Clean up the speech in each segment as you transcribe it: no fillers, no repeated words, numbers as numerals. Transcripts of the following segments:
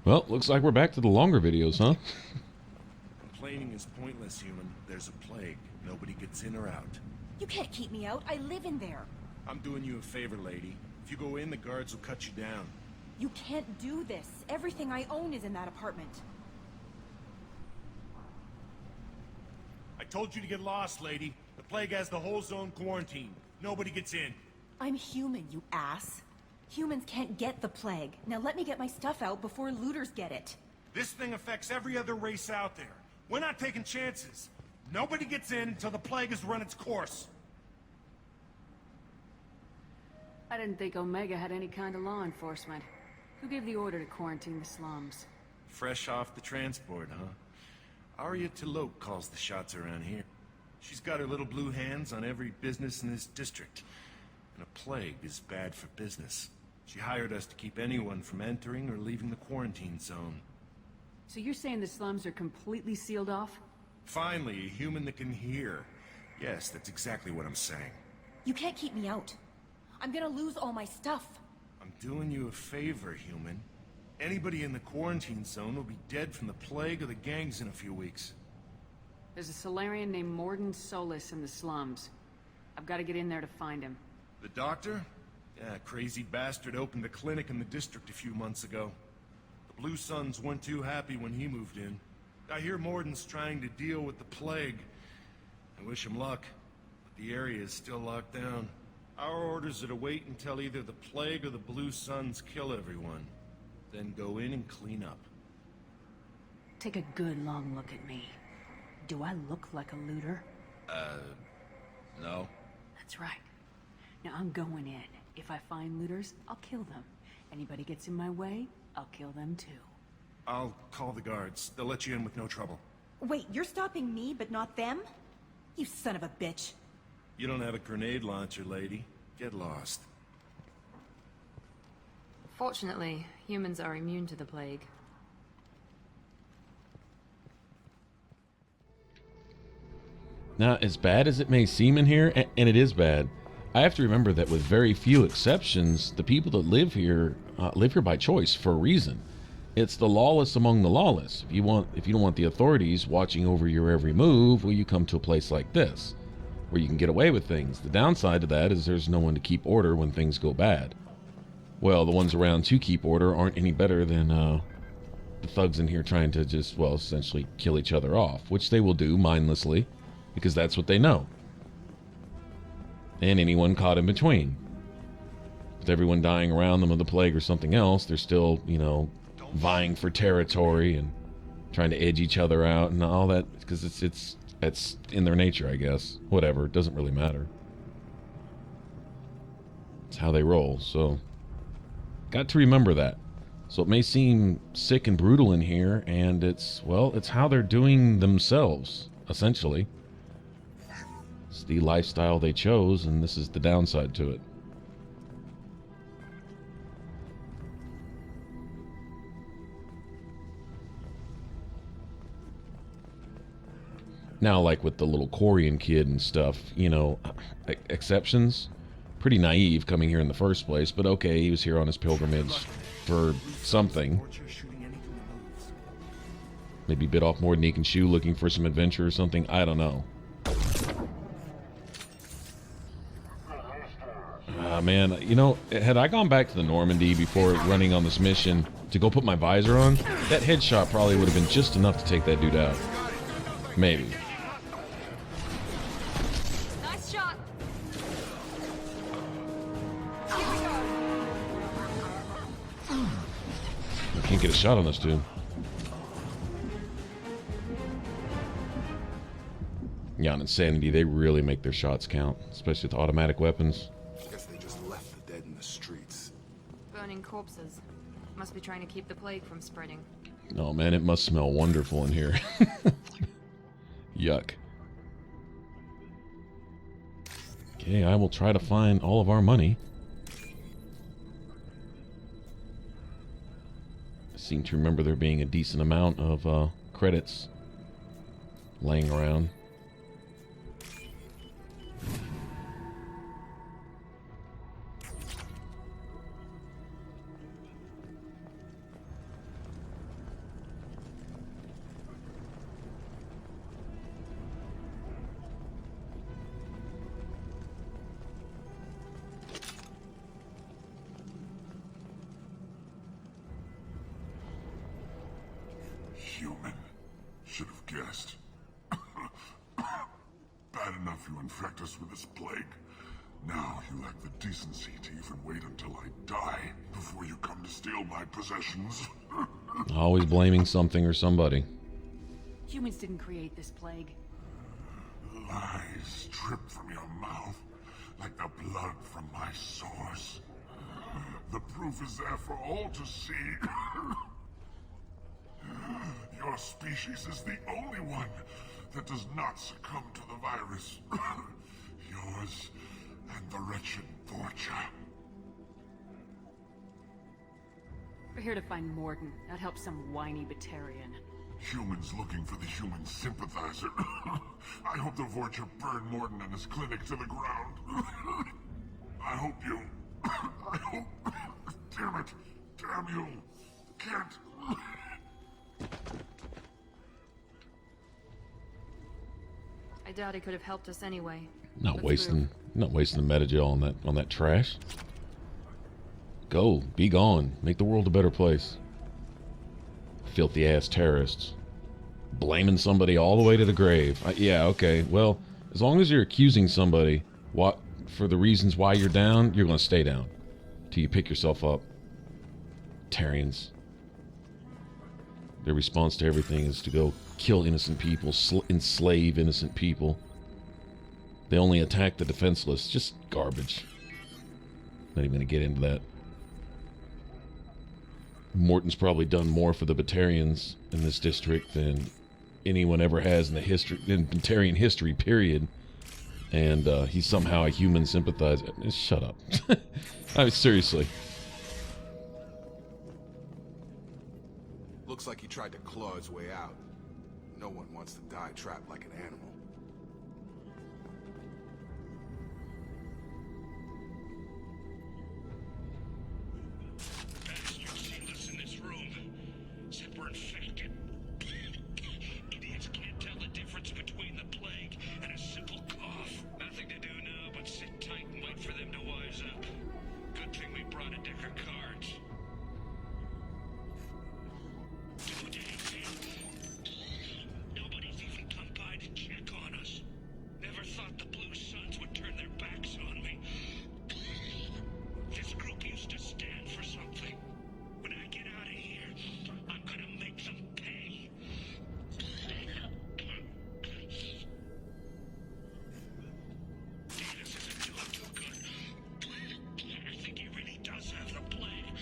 Well, looks like we're back to the longer videos, huh? Complaining is pointless, human. There's a plague. Nobody gets in or out. You can't keep me out. I live in there. I'm doing you a favor, lady. If you go in, the guards will cut you down. You can't do this. Everything I own is in that apartment. I told you to get lost, lady. The plague has the whole zone quarantined. Nobody gets in. I'm human, you ass. Humans can't get the plague. Now let me get my stuff out before looters get it. This thing affects every other race out there. We're not taking chances. Nobody gets in until the plague has run its course. I didn't think Omega had any kind of law enforcement. Who gave the order to quarantine the slums? Fresh off the transport, huh? Arya Taloke calls the shots around here. She's got her little blue hands on every business in this district. And a plague is bad for business. She hired us to keep anyone from entering or leaving the quarantine zone. So you're saying the slums are completely sealed off? Finally, a human that can hear. Yes, that's exactly what I'm saying. You can't keep me out. I'm gonna lose all my stuff. I'm doing you a favor, human. Anybody in the quarantine zone will be dead from the plague or the gangs in a few weeks. There's a Solarian named Mordin Solus in the slums. I've got to get in there to find him. The doctor? Yeah, crazy bastard opened a clinic in the district a few months ago. The Blue Suns weren't too happy when he moved in. I hear Mordin's trying to deal with the plague. I wish him luck, but the area is still locked down. Our orders are to wait until either the plague or the Blue Suns kill everyone. Then go in and clean up. Take a good long look at me. Do I look like a looter? No. That's right. Now I'm going in. If I find looters, I'll kill them. Anybody gets in my way, I'll kill them too. I'll call the guards. They'll let you in with no trouble. Wait, you're stopping me, but not them? You son of a bitch. You don't have a grenade launcher, lady. Get lost. Fortunately, humans are immune to the plague. Now, as bad as it may seem in here, and it is bad, I have to remember that with very few exceptions, the people that live here by choice for a reason. It's the lawless among the lawless. If you don't want the authorities watching over your every move, well, you come to a place like this, where you can get away with things. The downside to that is there's no one to keep order when things go bad. Well, the ones around to keep order aren't any better than the thugs in here trying to just, well, essentially kill each other off, which they will do mindlessly, because that's what they know. And anyone caught in between. With everyone dying around them of the plague or something else, they're still, vying for territory and trying to edge each other out and all that, because it's in their nature, I guess. Whatever, it doesn't really matter. It's how they roll, so got to remember that. So it may seem sick and brutal in here, and it's how they're doing themselves, essentially. It's the lifestyle they chose, and this is the downside to it. Now, like with the little Korean kid and stuff, exceptions. Pretty naive coming here in the first place, but okay, he was here on his pilgrimage for something. Maybe bit off more than he can chew, looking for some adventure or something. I don't know. Man, had I gone back to the Normandy before running on this mission to go put my visor on, that headshot probably would have been just enough to take that dude out. Maybe. Nice shot! I can't get a shot on this dude. Yeah, on Insanity, they really make their shots count, especially with automatic weapons. Guess they just left the dead in the streets. Burning corpses. Must be trying to keep the plague from spreading. Oh man, it must smell wonderful in here. Yuck. Okay, I will try to find all of our money. I seem to remember there being a decent amount of credits laying around. Human. Should have guessed. Bad enough you infect us with this plague. Now you lack the decency to even wait until I die before you come to steal my possessions. Always blaming something or somebody. Humans didn't create this plague. Lies drip from your mouth like the blood from my source. The proof is there for all to see. Your species is the only one that does not succumb to the virus. Yours and the wretched Borgia. We're here to find Mordin, not help some whiny Batarian. Humans looking for the human sympathizer. I hope the Vorcha burn Mordin and his clinic to the ground. I hope you... I hope... Damn it! Damn you! Can't... I doubt he could have helped us anyway. Not wasting the metagel on that trash. Go, be gone, make the world a better place. Filthy ass terrorists, blaming somebody all the way to the grave. Yeah, okay. Well, as long as you're accusing somebody for the reasons why you're down, you're gonna stay down till you pick yourself up. Tarians. Their response to everything is to go kill innocent people, enslave innocent people. They only attack the defenseless. Just garbage. Not even gonna get into that. Morton's probably done more for the Batarians in this district than anyone ever has in the Batarian history, period. And he's somehow a human sympathizer. Shut up. I mean, seriously. Looks like he tried to claw his way out. No one wants to die trapped like an animal. Bastards sealed us in this room. Said we're infected. Idiots can't tell the difference between the plague and a simple cough. Nothing to do now but sit tight and wait for them to wise up. Good thing we brought a deck of cards. Nobody's even come by to check on us. Never thought the Blue Suns would turn their backs on me. This group used to stand for something. When I get out of here, I'm gonna make them pay. Davis isn't doing too good. I think he really does have the plague.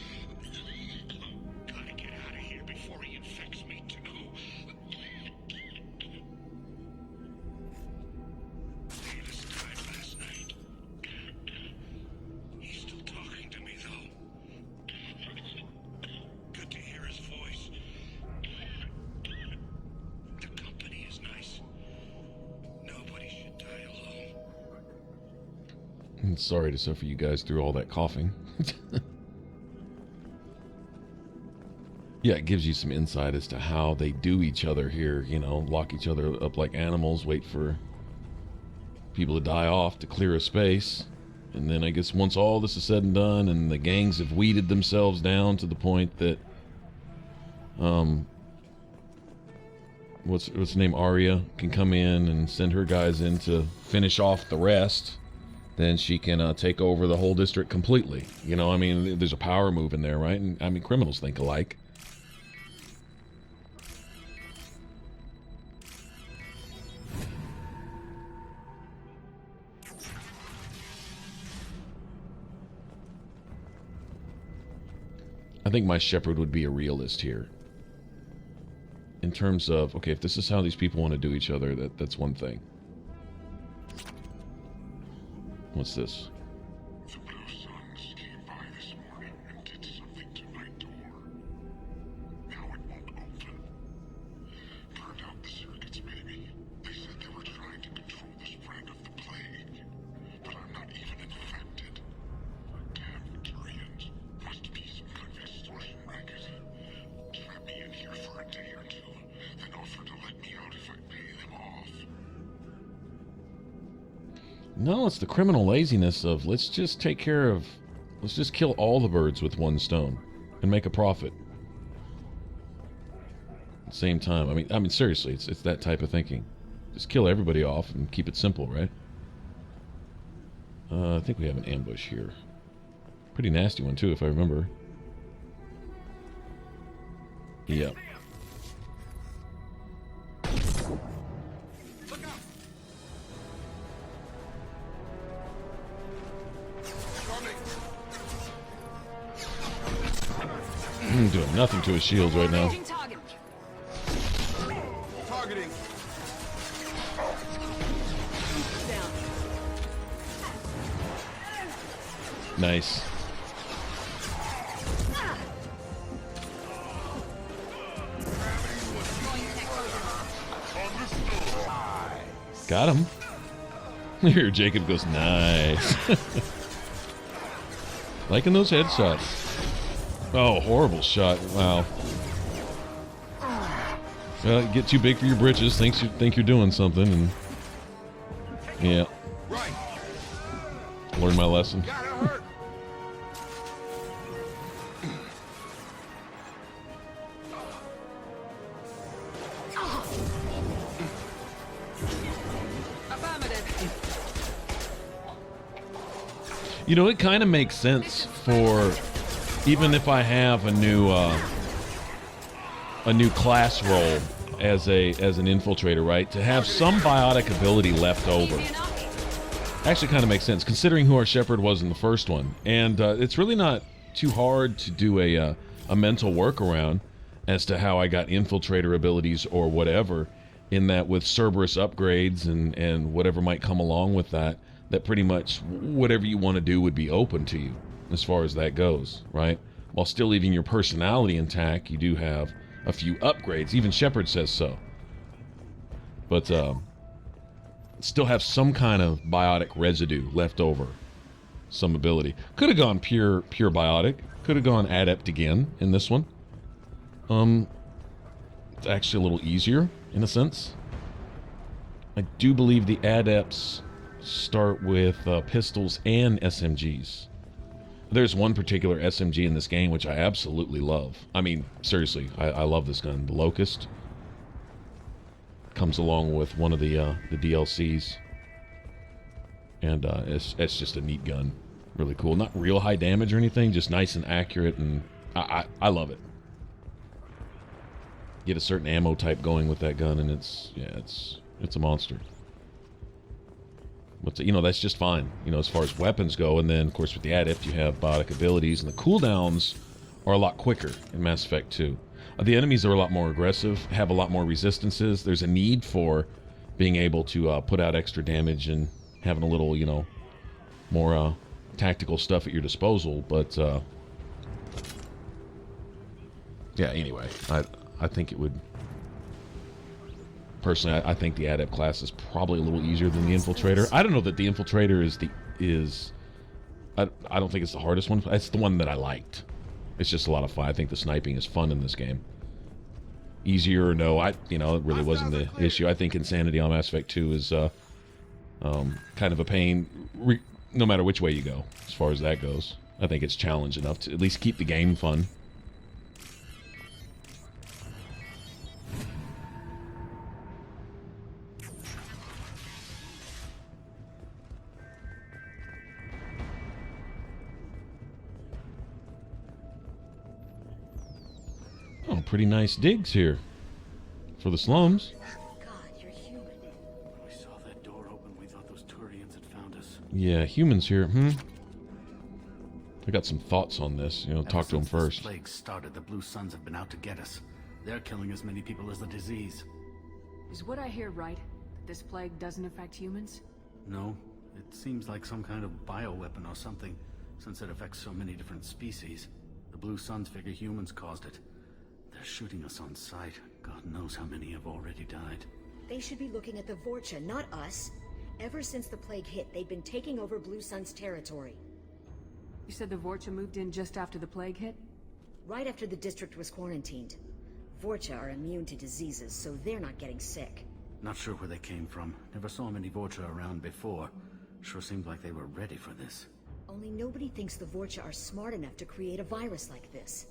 Gotta get out of here before he infects me too. Davis died last night. He's still talking to me, though. Good to hear his voice. The company is nice. Nobody should die alone. I'm sorry to suffer you guys through all that coughing. Yeah, it gives you some insight as to how they do each other here, you know, lock each other up like animals, wait for people to die off to clear a space. And then I guess once all this is said and done and the gangs have weeded themselves down to the point that, what's her name, Arya, can come in and send her guys in to finish off the rest, then she can take over the whole district completely. You know, I mean, there's a power move in there, right? And I mean, criminals think alike. I think my Shepard would be a realist here. In terms of, okay, if this is how these people want to do each other, that's one thing. What's this? The Blue Suns came by this morning and did something to my door. Now it won't open. Turned out the circuits, maybe. They said they were trying to control the spread of the plague. But I'm not even infected. Damn Turians. Must be some kind of extortion racket. Trap me in here for a day or two, then offer to let me out if I pay them off. No, it's the criminal laziness of let's just kill all the birds with one stone and make a profit. same time. I mean, seriously, it's that type of thinking. Just kill everybody off and keep it simple, right? I think we have an ambush here. Pretty nasty one too, if I remember. Yep. Doing nothing to his shields right now. Targeting. Nice. Got him. Here, Jacob goes, nice. Liking those headshots. Oh, horrible shot. Wow. Get too big for your britches. Think you're doing something, and yeah. Learn my lesson. You know, it kind of makes sense for, even if I have a new class role as an infiltrator, right? To have some biotic ability left over. Actually kind of makes sense, considering who our Shepard was in the first one. And it's really not too hard to do a mental workaround as to how I got infiltrator abilities or whatever, in that with Cerberus upgrades and whatever might come along with that, that pretty much whatever you want to do would be open to you as far as that goes, right? While still leaving your personality intact, you do have a few upgrades. Even Shepard says so. But still have some kind of biotic residue left over. Some ability. Could have gone pure biotic. Could have gone adept again in this one. It's actually a little easier in a sense. I do believe the adepts start with pistols and SMGs. There's one particular SMG in this game which I absolutely love. I mean, seriously, I love this gun. The Locust comes along with one of the DLCs, and it's just a neat gun. Really cool. Not real high damage or anything, just nice and accurate, and I love it. Get a certain ammo type going with that gun, and it's a monster. But, you know, that's just fine, you know, as far as weapons go. And then, of course, with the adept, you have biotic abilities, and the cooldowns are a lot quicker in Mass Effect 2. The enemies are a lot more aggressive, have a lot more resistances. There's a need for being able to put out extra damage and having a little, you know, more tactical stuff at your disposal. But, yeah, anyway, I think it would... Personally, I think the adept class is probably a little easier than the infiltrator. I don't know that the infiltrator is I don't think it's the hardest one. It's the one that I liked. It's just a lot of fun. I think the sniping is fun in this game. Easier or no, you know, it really wasn't the issue. I think Insanity on Mass Effect 2 is kind of a pain, no matter which way you go, as far as that goes. I think it's challenge enough to at least keep the game fun. Oh, pretty nice digs here for the slums. God, you're human. We saw that door open. We thought those Turians had found us. Yeah, humans here. I got some thoughts on this. You know, talk to them first. The plague started. The Blue Suns have been out to get us. They're killing as many people as the disease. Is what I hear right? That this plague doesn't affect humans? No, it seems like some kind of bioweapon or something, since it affects so many different species. The Blue Suns figure humans caused it. They're shooting us on sight. God knows how many have already died. They should be looking at the Vorcha, not us. Ever since the plague hit, they've been taking over Blue Sun's territory. You said the Vorcha moved in just after the plague hit? Right after the district was quarantined. Vorcha are immune to diseases, so they're not getting sick. Not sure where they came from. Never saw many Vorcha around before. Sure seemed like they were ready for this. Only nobody thinks the Vorcha are smart enough to create a virus like this.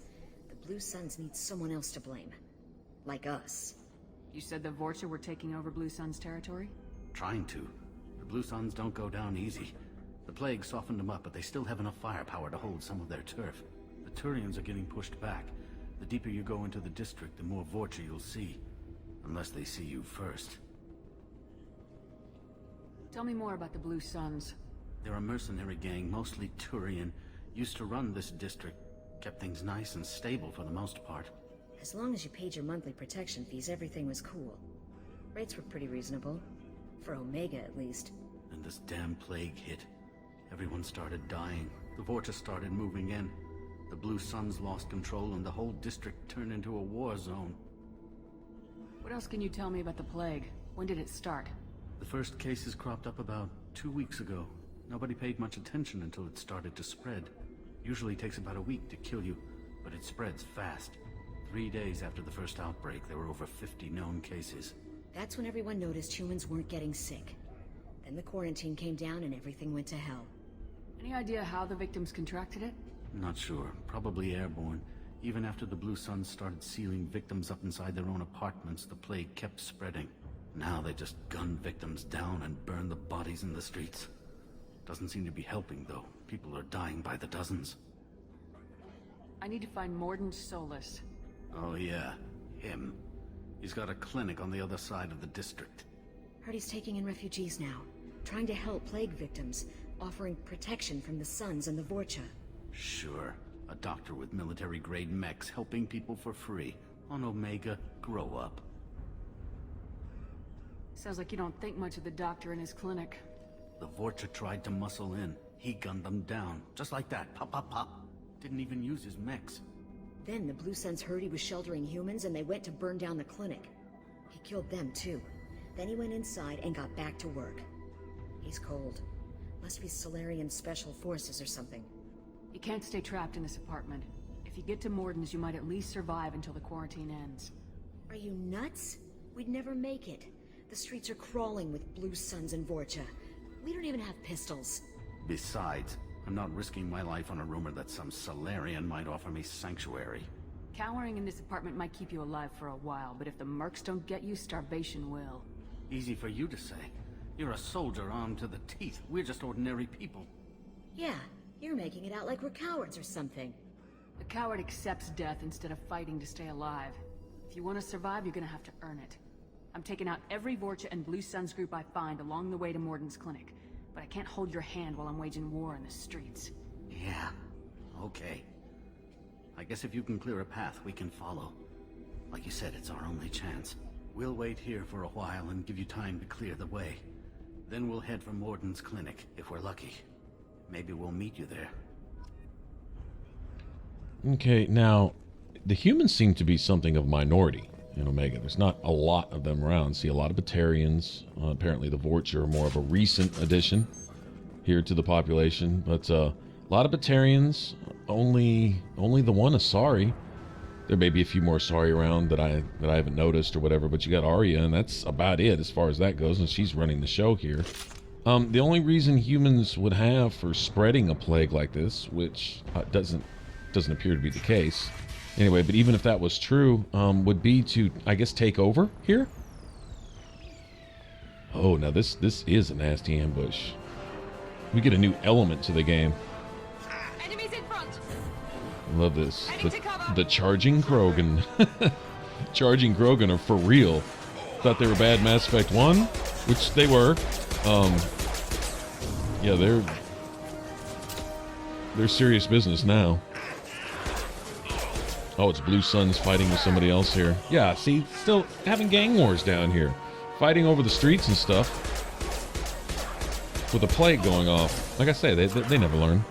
The Blue Suns need someone else to blame. Like us. You said the Vorcha were taking over Blue Sun's territory? Trying to. The Blue Suns don't go down easy. The plague softened them up, but they still have enough firepower to hold some of their turf. The Turians are getting pushed back. The deeper you go into the district, the more Vorcha you'll see. Unless they see you first. Tell me more about the Blue Suns. They're a mercenary gang, mostly Turian. Used to run this district. Kept things nice and stable for the most part. As long as you paid your monthly protection fees, everything was cool. Rates were pretty reasonable. For Omega, at least. And this damn plague hit. Everyone started dying. The Vorcha started moving in. The Blue Suns lost control and the whole district turned into a war zone. What else can you tell me about the plague? When did it start? The first cases cropped up about 2 weeks ago. Nobody paid much attention until it started to spread. Usually takes about a week to kill you, but it spreads fast. 3 days after the first outbreak, there were over 50 known cases. That's when everyone noticed humans weren't getting sick. Then the quarantine came down and everything went to hell. Any idea how the victims contracted it? Not sure. Probably airborne. Even after the Blue Suns started sealing victims up inside their own apartments, the plague kept spreading. Now they just gun victims down and burn the bodies in the streets. Doesn't seem to be helping, though. People are dying by the dozens. I need to find Mordin Solus. Oh yeah, him. He's got a clinic on the other side of the district. Heard he's taking in refugees now. Trying to help plague victims. Offering protection from the Suns and the Vorcha. Sure. A doctor with military-grade mechs helping people for free. On Omega, grow up. Sounds like you don't think much of the doctor and his clinic. The Vorcha tried to muscle in. He gunned them down. Just like that. Pop, pop, pop. Didn't even use his mechs. Then the Blue Suns heard he was sheltering humans and they went to burn down the clinic. He killed them too. Then he went inside and got back to work. He's cold. Must be Solarian Special Forces or something. You can't stay trapped in this apartment. If you get to Mordin's, you might at least survive until the quarantine ends. Are you nuts? We'd never make it. The streets are crawling with Blue Suns and Vorcha. We don't even have pistols. Besides, I'm not risking my life on a rumor that some Solarian might offer me sanctuary. Cowering in this apartment might keep you alive for a while, but if the mercs don't get you, starvation will. Easy for you to say. You're a soldier armed to the teeth. We're just ordinary people. Yeah, you're making it out like we're cowards or something. A coward accepts death instead of fighting to stay alive. If you want to survive, you're gonna have to earn it. I'm taking out every Vorcha and Blue Suns group I find along the way to Mordin's clinic. But I can't hold your hand while I'm waging war in the streets. Yeah, okay. I guess if you can clear a path, we can follow. Like you said, it's our only chance. We'll wait here for a while and give you time to clear the way. Then we'll head for Mordin's clinic, if we're lucky. Maybe we'll meet you there. Okay, now, the humans seem to be something of a minority in Omega. There's not a lot of them around. See a lot of Batarians. Apparently the Vorcha are more of a recent addition here to the population. But a lot of Batarians, only the one Asari. There may be a few more Asari around that I haven't noticed or whatever, but you got Arya, and that's about it as far as that goes, and she's running the show here. The only reason humans would have for spreading a plague like this, which doesn't appear to be the case, anyway, but even if that was true, would be to, I guess, take over here? Oh, now this is a nasty ambush. We get a new element to the game. Enemies in front. I love this. The charging Krogan. Charging Krogan are for real. Thought they were bad Mass Effect 1, which they were. Yeah, they're serious business now. Oh, it's Blue Suns fighting with somebody else here. Yeah, see, still having gang wars down here. Fighting over the streets and stuff. With a plague going off. Like I say, they never learn.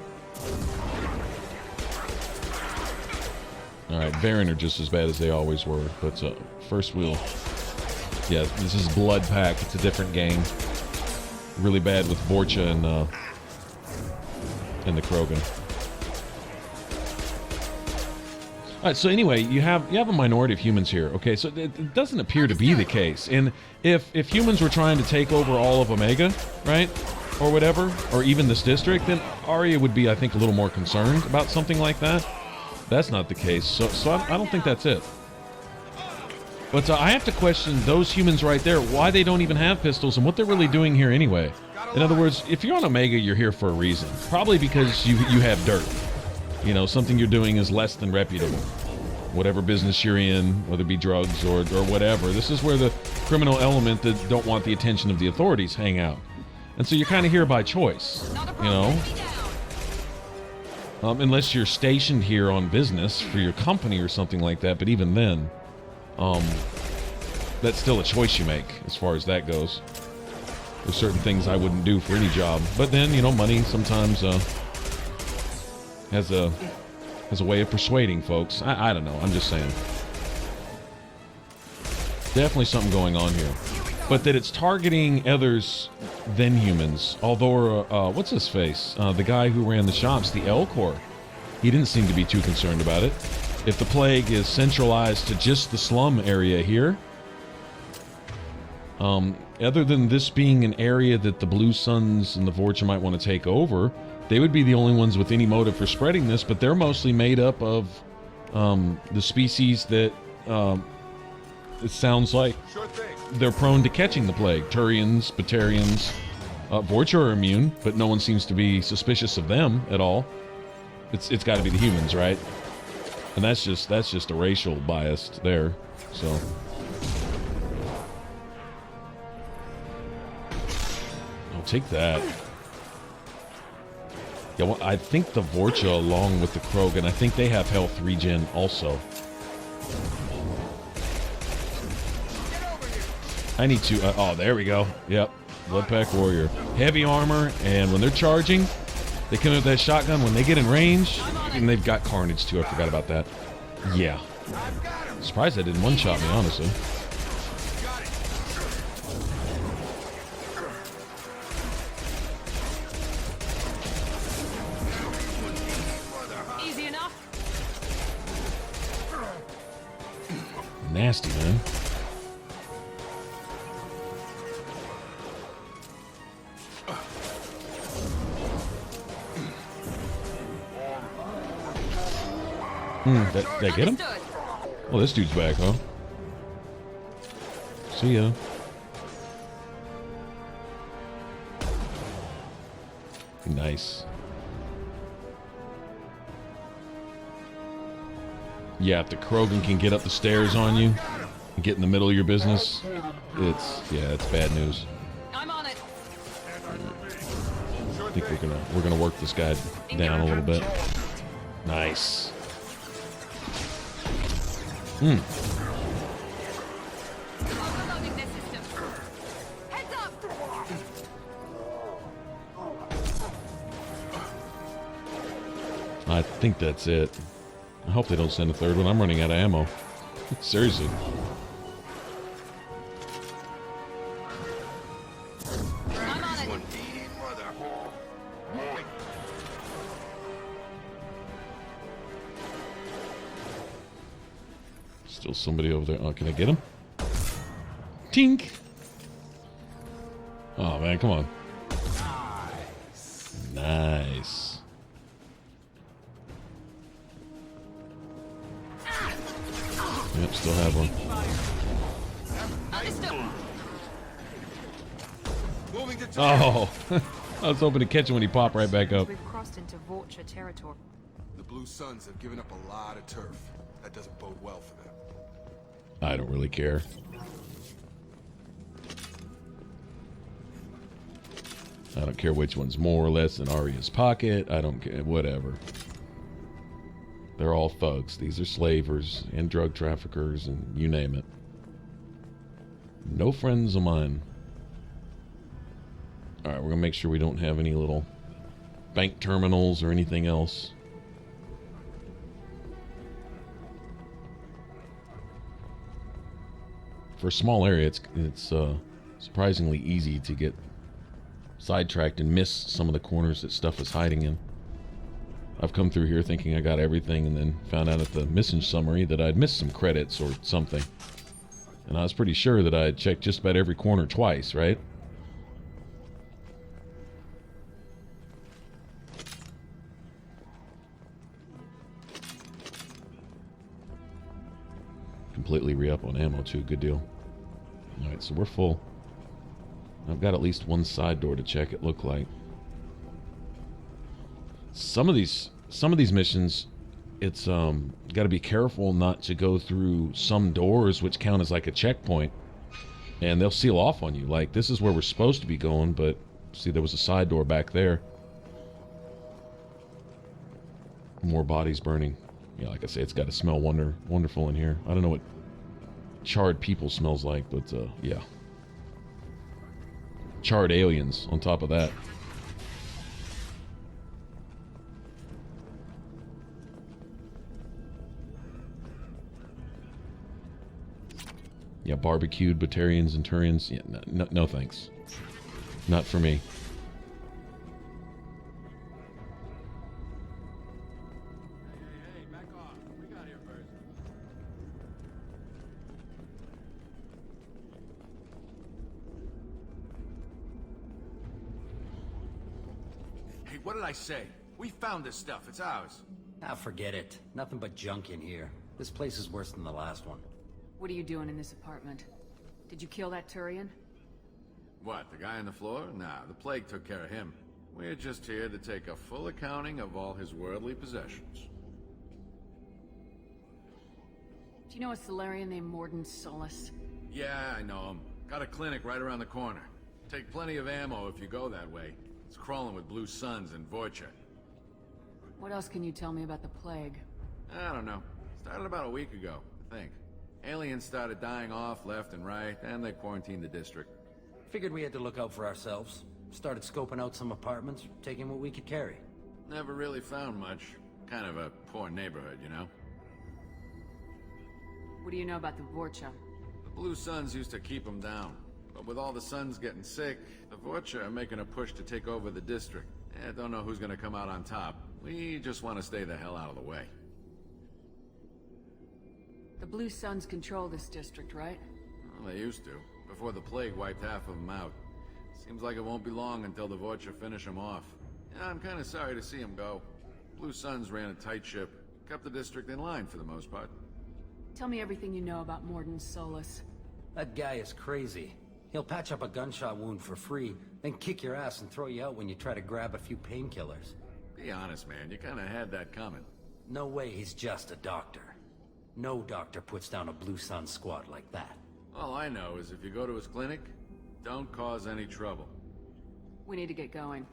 Alright, Baron are just as bad as they always were. But first we'll... Yeah, this is Blood Pack. It's a different gang. Really bad with Vorcha and the Krogan. Alright, so anyway, you have a minority of humans here. Okay, so it doesn't appear to be the case. And if humans were trying to take over all of Omega, right, or whatever, or even this district, then Arya would be, I think, a little more concerned about something like that. That's not the case. So I don't think that's it. But I have to question those humans right there, why they don't even have pistols and what they're really doing here anyway. In other words, if you're on Omega, you're here for a reason. Probably because you have dirt. You know, something you're doing is less than reputable. Whatever business you're in, whether it be drugs or whatever. This is where the criminal element that don't want the attention of the authorities hang out. And so you're kind of here by choice, you know? Unless you're stationed here on business for your company or something like that. But even then, that's still a choice you make as far as that goes. There's certain things I wouldn't do for any job. But then, you know, money sometimes has a way of persuading folks. I don't know. I'm just saying. Definitely something going on here. But that it's targeting others than humans. Although, what's his face? The guy who ran the shops, the L-Corps. He didn't seem to be too concerned about it. If the plague is centralized to just the slum area here, other than this being an area that the Blue Suns and the Vorcha might want to take over, they would be the only ones with any motive for spreading this, but they're mostly made up of the species that it sounds like they're prone to catching the plague. Turians, Batarians, Vorcha are immune, but no one seems to be suspicious of them at all. It's got to be the humans, right? And that's just a racial bias there. So I'll take that. Yeah, well, I think the Vorcha, along with the Krogan, I think they have health regen also. I need to... oh, there we go. Yep. Blood Pack Warrior. Heavy armor, and when they're charging, they come in with that shotgun. When they get in range, and they've got Carnage, too. I forgot about that. Yeah. Surprised that didn't one-shot me, honestly. Easy enough. Nasty, man. Did I get him? Oh, this dude's back, huh? See ya. Nice. Yeah, if the Krogan can get up the stairs on you and get in the middle of your business, it's bad news. I'm on it. I think we're gonna work this guy down a little bit. Nice. Overloading this system. Heads up. I think that's it. I hope they don't send a third one. I'm running out of ammo. Seriously. I'm on it. Still somebody over there. Oh, can I get him? Tink! Oh, man, come on. Nice. Yep, still have one. Oh! I was hoping to catch him when he popped right back up. We've crossed into Vorcha territory. The Blue Suns have given up a lot of turf. That doesn't bode well for them. I don't really care. I don't care which one's more or less in Arya's pocket. I don't care. Whatever. They're all thugs. These are slavers and drug traffickers and you name it. No friends of mine. Alright, we're going to make sure we don't have any little bank terminals or anything else. For a small area, it's surprisingly easy to get sidetracked and miss some of the corners that stuff is hiding in. I've come through here thinking I got everything and then found out at the mission summary that I'd missed some credits or something. And I was pretty sure that I had checked just about every corner twice, right? completely re-up on ammo too. Good deal. Alright, so we're full. I've got at least one side door to check, it looked like. Some of these missions, it's got to be careful not to go through some doors which count as like a checkpoint, and they'll seal off on you. Like, this is where we're supposed to be going, but see, there was a side door back there. More bodies burning. Yeah, like I say, it's got to smell wonderful in here. I don't know what charred people smells like, but yeah. Charred aliens on top of that. Yeah, barbecued Batarians and Turians. Yeah, no thanks. Not for me. Hey, back off. We got here first. Hey, what did I say? We found this stuff. It's ours. Ah, forget it. Nothing but junk in here. This place is worse than the last one. What are you doing in this apartment? Did you kill that Turian? What, the guy on the floor? Nah, the plague took care of him. We're just here to take a full accounting of all his worldly possessions. Do you know a Solarian named Mordin Solus? Yeah, I know him. Got a clinic right around the corner. Take plenty of ammo if you go that way. It's crawling with blue suns and Vorcha. What else can you tell me about the plague? I don't know. Started about a week ago, I think. Aliens started dying off left and right, and they quarantined the district. Figured we had to look out for ourselves. Started scoping out some apartments, taking what we could carry. Never really found much. Kind of a poor neighborhood, you know? What do you know about the Vorcha? The Blue Suns used to keep them down. But with all the Suns getting sick, the Vorcha are making a push to take over the district. Don't know who's gonna come out on top. We just want to stay the hell out of the way. The Blue Suns control this district, right? Well, they used to, before the plague wiped half of them out. Seems like it won't be long until the Vorcha finish them off. Yeah, I'm kind of sorry to see them go. Blue Suns ran a tight ship, kept the district in line for the most part. Tell me everything you know about Mordin Solus. That guy is crazy. He'll patch up a gunshot wound for free, then kick your ass and throw you out when you try to grab a few painkillers. Be honest, man, you kind of had that coming. No way he's just a doctor. No doctor puts down a Blue Sun squad like that. All I know is if you go to his clinic, don't cause any trouble. We need to get going.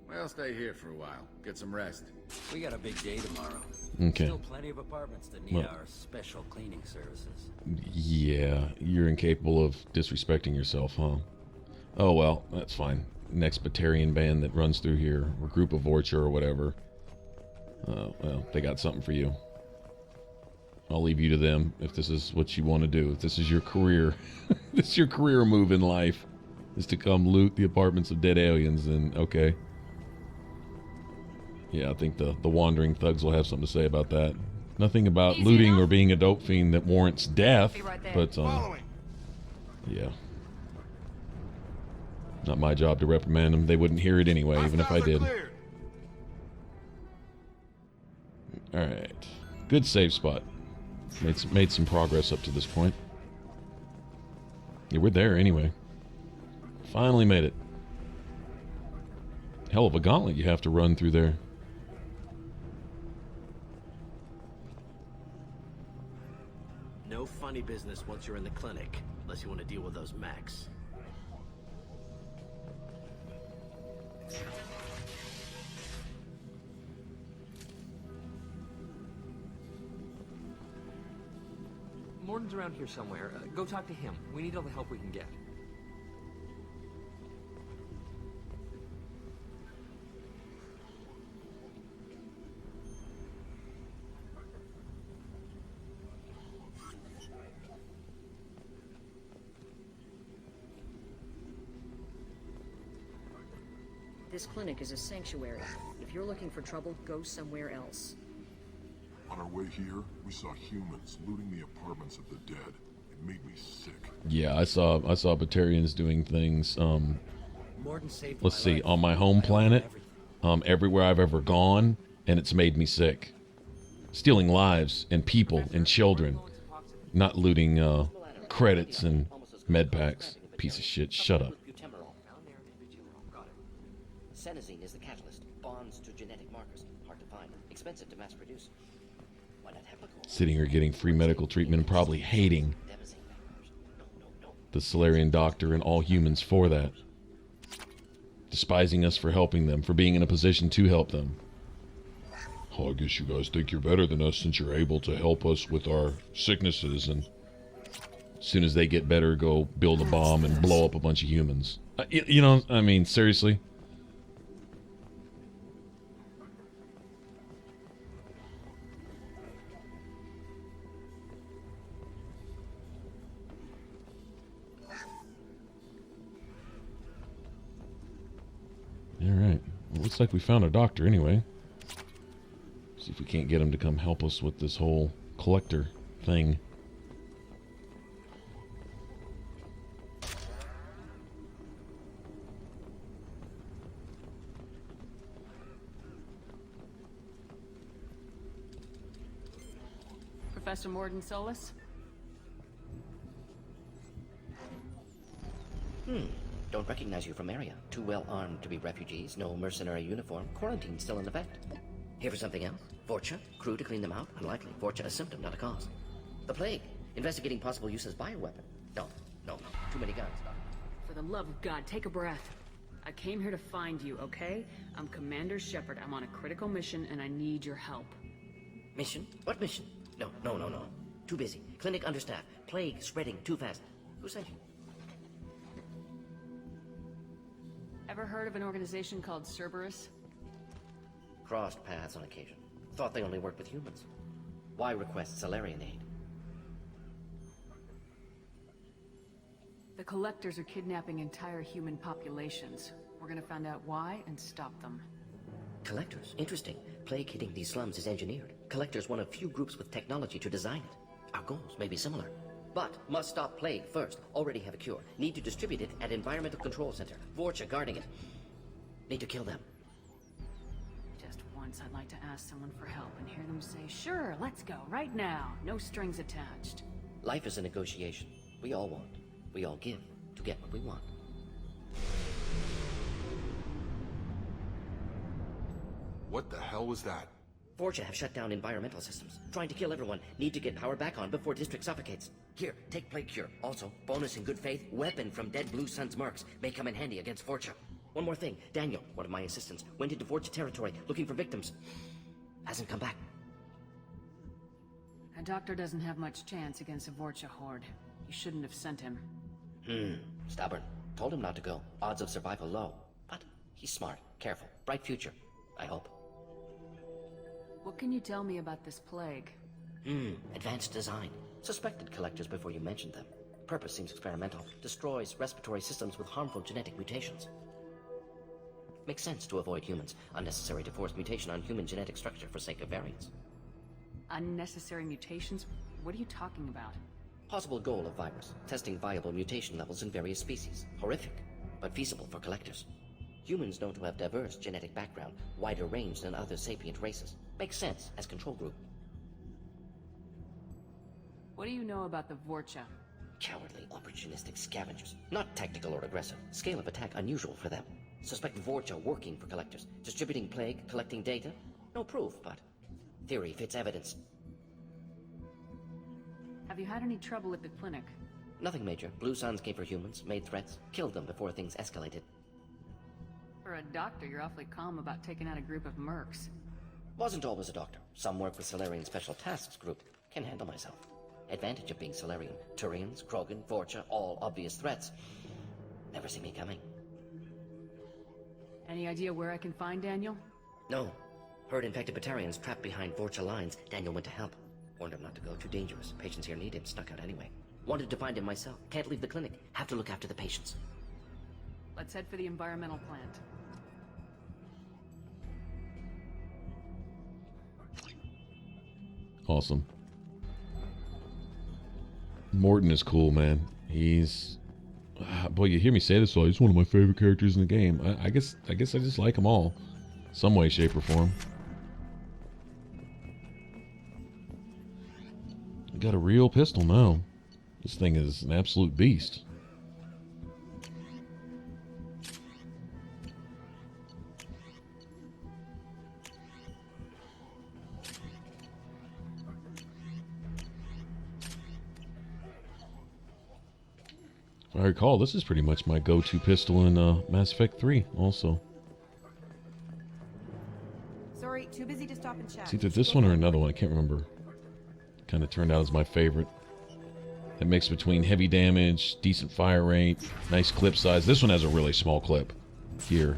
Well, stay here for a while. Get some rest. We got a big day tomorrow. Okay. Still plenty of apartments that need our special cleaning services. Yeah, you're incapable of disrespecting yourself, huh? Oh well, that's fine. Next Batarian band that runs through here, or group of Vorcha or whatever. Well, they got something for you. I'll leave you to them if this is what you want to do. If this is your career, this is your career move in life, is to come loot the apartments of dead aliens, then okay. Yeah, I think the wandering thugs will have something to say about that. Nothing about looting or being a dope fiend that warrants death, but yeah. Not my job to reprimand them. They wouldn't hear it anyway, even if I did. Alright. Good save spot. Made some progress up to this point. Yeah, we're there anyway. Finally made it. Hell of a gauntlet you have to run through there. No funny business once you're in the clinic, unless you want to deal with those mechs. Mordin's around here somewhere. Go talk to him. We need all the help we can get. This clinic is a sanctuary. If you're looking for trouble, go somewhere else. On our way here, we saw humans looting the apartments of the dead. It made me sick. Yeah, I saw Batarians doing things. Let's see, on my home planet, everywhere I've ever gone, and it's made me sick. Stealing lives and people and children. not looting credits and med packs. Piece of shit. Shut up. Senesine is the catalyst. Bonds to genetic markers. Hard to find. Expensive to mass produce. Why not Hepagor? Sitting here getting free medical treatment and probably hating the Solarian doctor and all humans for that. Despising us for helping them, for being in a position to help them. Oh, I guess you guys think you're better than us since you're able to help us with our sicknesses, and as soon as they get better, go build a bomb and blow up a bunch of humans. You know, I mean, seriously? Alright. Well, looks like we found a doctor anyway. See if we can't get him to come help us with this whole collector thing. Professor Mordin Solus? Don't recognize you from area. Too well armed to be refugees, no mercenary uniform, quarantine still in effect. Here for something else? Vorcha? Crew to clean them out? Unlikely. Vorcha a symptom, not a cause. The plague? Investigating possible use as bioweapon. No. Too many guns. For the love of God, take a breath. I came here to find you, okay? I'm Commander Shepard. I'm on a critical mission and I need your help. Mission? What mission? No. Too busy. Clinic understaffed. Plague spreading too fast. Who sent you? Ever heard of an organization called Cerberus? Crossed paths on occasion. Thought they only worked with humans. Why request Solarian aid? The Collectors are kidnapping entire human populations. We're gonna find out why and stop them. Collectors? Interesting. Plague hitting these slums is engineered. Collectors one of few groups with technology to design it. Our goals may be similar. But must stop plague first. Already have a cure. Need to distribute it at Environmental Control Center. Vorcha guarding it. Need to kill them. Just once I'd like to ask someone for help and hear them say, sure, let's go, right now. No strings attached. Life is a negotiation. We all want. We all give to get what we want. What the hell was that? Vorcha have shut down environmental systems. Trying to kill everyone. Need to get power back on before district suffocates. Here, take plague cure. Also, bonus in good faith, weapon from dead Blue Sun's marks. May come in handy against Vorcha. One more thing. Daniel, one of my assistants, went into Vorcha territory looking for victims. Hasn't come back. A doctor doesn't have much chance against a Vorcha horde. You shouldn't have sent him. Stubborn. Told him not to go. Odds of survival low. But he's smart, careful, bright future. I hope. What can you tell me about this plague? Advanced design. Suspected collectors before you mentioned them. Purpose seems experimental. Destroys respiratory systems with harmful genetic mutations. Makes sense to avoid humans. Unnecessary to force mutation on human genetic structure for sake of variants. Unnecessary mutations? What are you talking about? Possible goal of virus. Testing viable mutation levels in various species. Horrific, but feasible for collectors. Humans known to have diverse genetic background, wider range than other sapient races. Makes sense as control group. What do you know about the Vorcha? Cowardly, opportunistic scavengers. Not tactical or aggressive. Scale of attack unusual for them. Suspect Vorcha working for collectors. Distributing plague, collecting data. No proof, but theory fits evidence. Have you had any trouble at the clinic? Nothing major. Blue Suns came for humans, made threats, killed them before things escalated. For a doctor, you're awfully calm about taking out a group of mercs. Wasn't always a doctor. Some work with Solarian Special Tasks Group. Can handle myself. Advantage of being Solarian. Turians, Krogan, Vorcha, all obvious threats. Never see me coming. Any idea where I can find Daniel? No. Heard infected Batarians trapped behind Vorcha lines. Daniel went to help. Warned him not to go, too dangerous. Patients here need him, snuck out anyway. Wanted to find him myself. Can't leave the clinic. Have to look after the patients. Let's head for the environmental plant. Awesome. Mordin is cool, man. He's... boy, you hear me say this, so he's one of my favorite characters in the game. I guess I just like them all. Some way, shape, or form. We got a real pistol now. This thing is an absolute beast. If I recall, this is pretty much my go-to pistol in Mass Effect 3 also. Sorry, too busy to stop and chat. It's either this one or another one, I can't remember. Kind of turned out as my favorite. That mix between heavy damage, decent fire rate, nice clip size. This one has a really small clip here.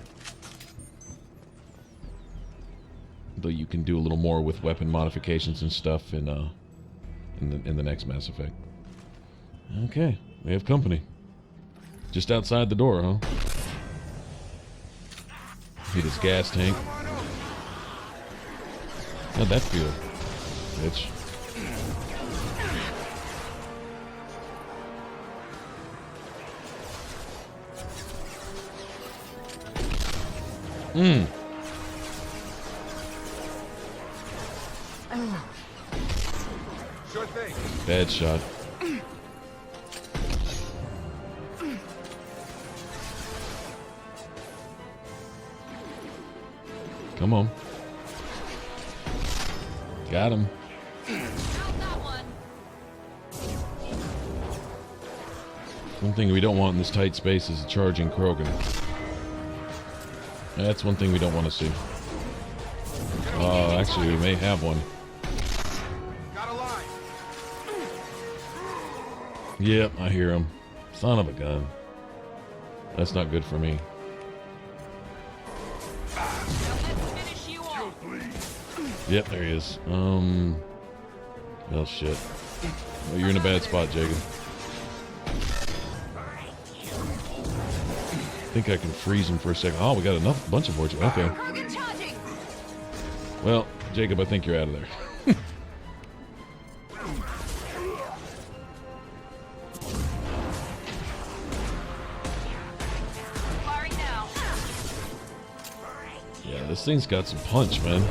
Though you can do a little more with weapon modifications and stuff in the next Mass Effect. Okay, we have company. Just outside the door, huh? Hit his gas tank. How'd that feel, bitch? Sure thing. Bad shot. Come on. Got him. One thing we don't want in this tight space is a charging Krogan. That's one thing we don't want to see. Actually, we may have one. Yep, I hear him. Son of a gun. That's not good for me. Yep, there he is. Well, shit. Well, you're in a bad spot, Jacob. I think I can freeze him for a second. Oh, we got a bunch of fortune. Okay. Well, Jacob, I think you're out of there. Yeah, this thing's got some punch, man.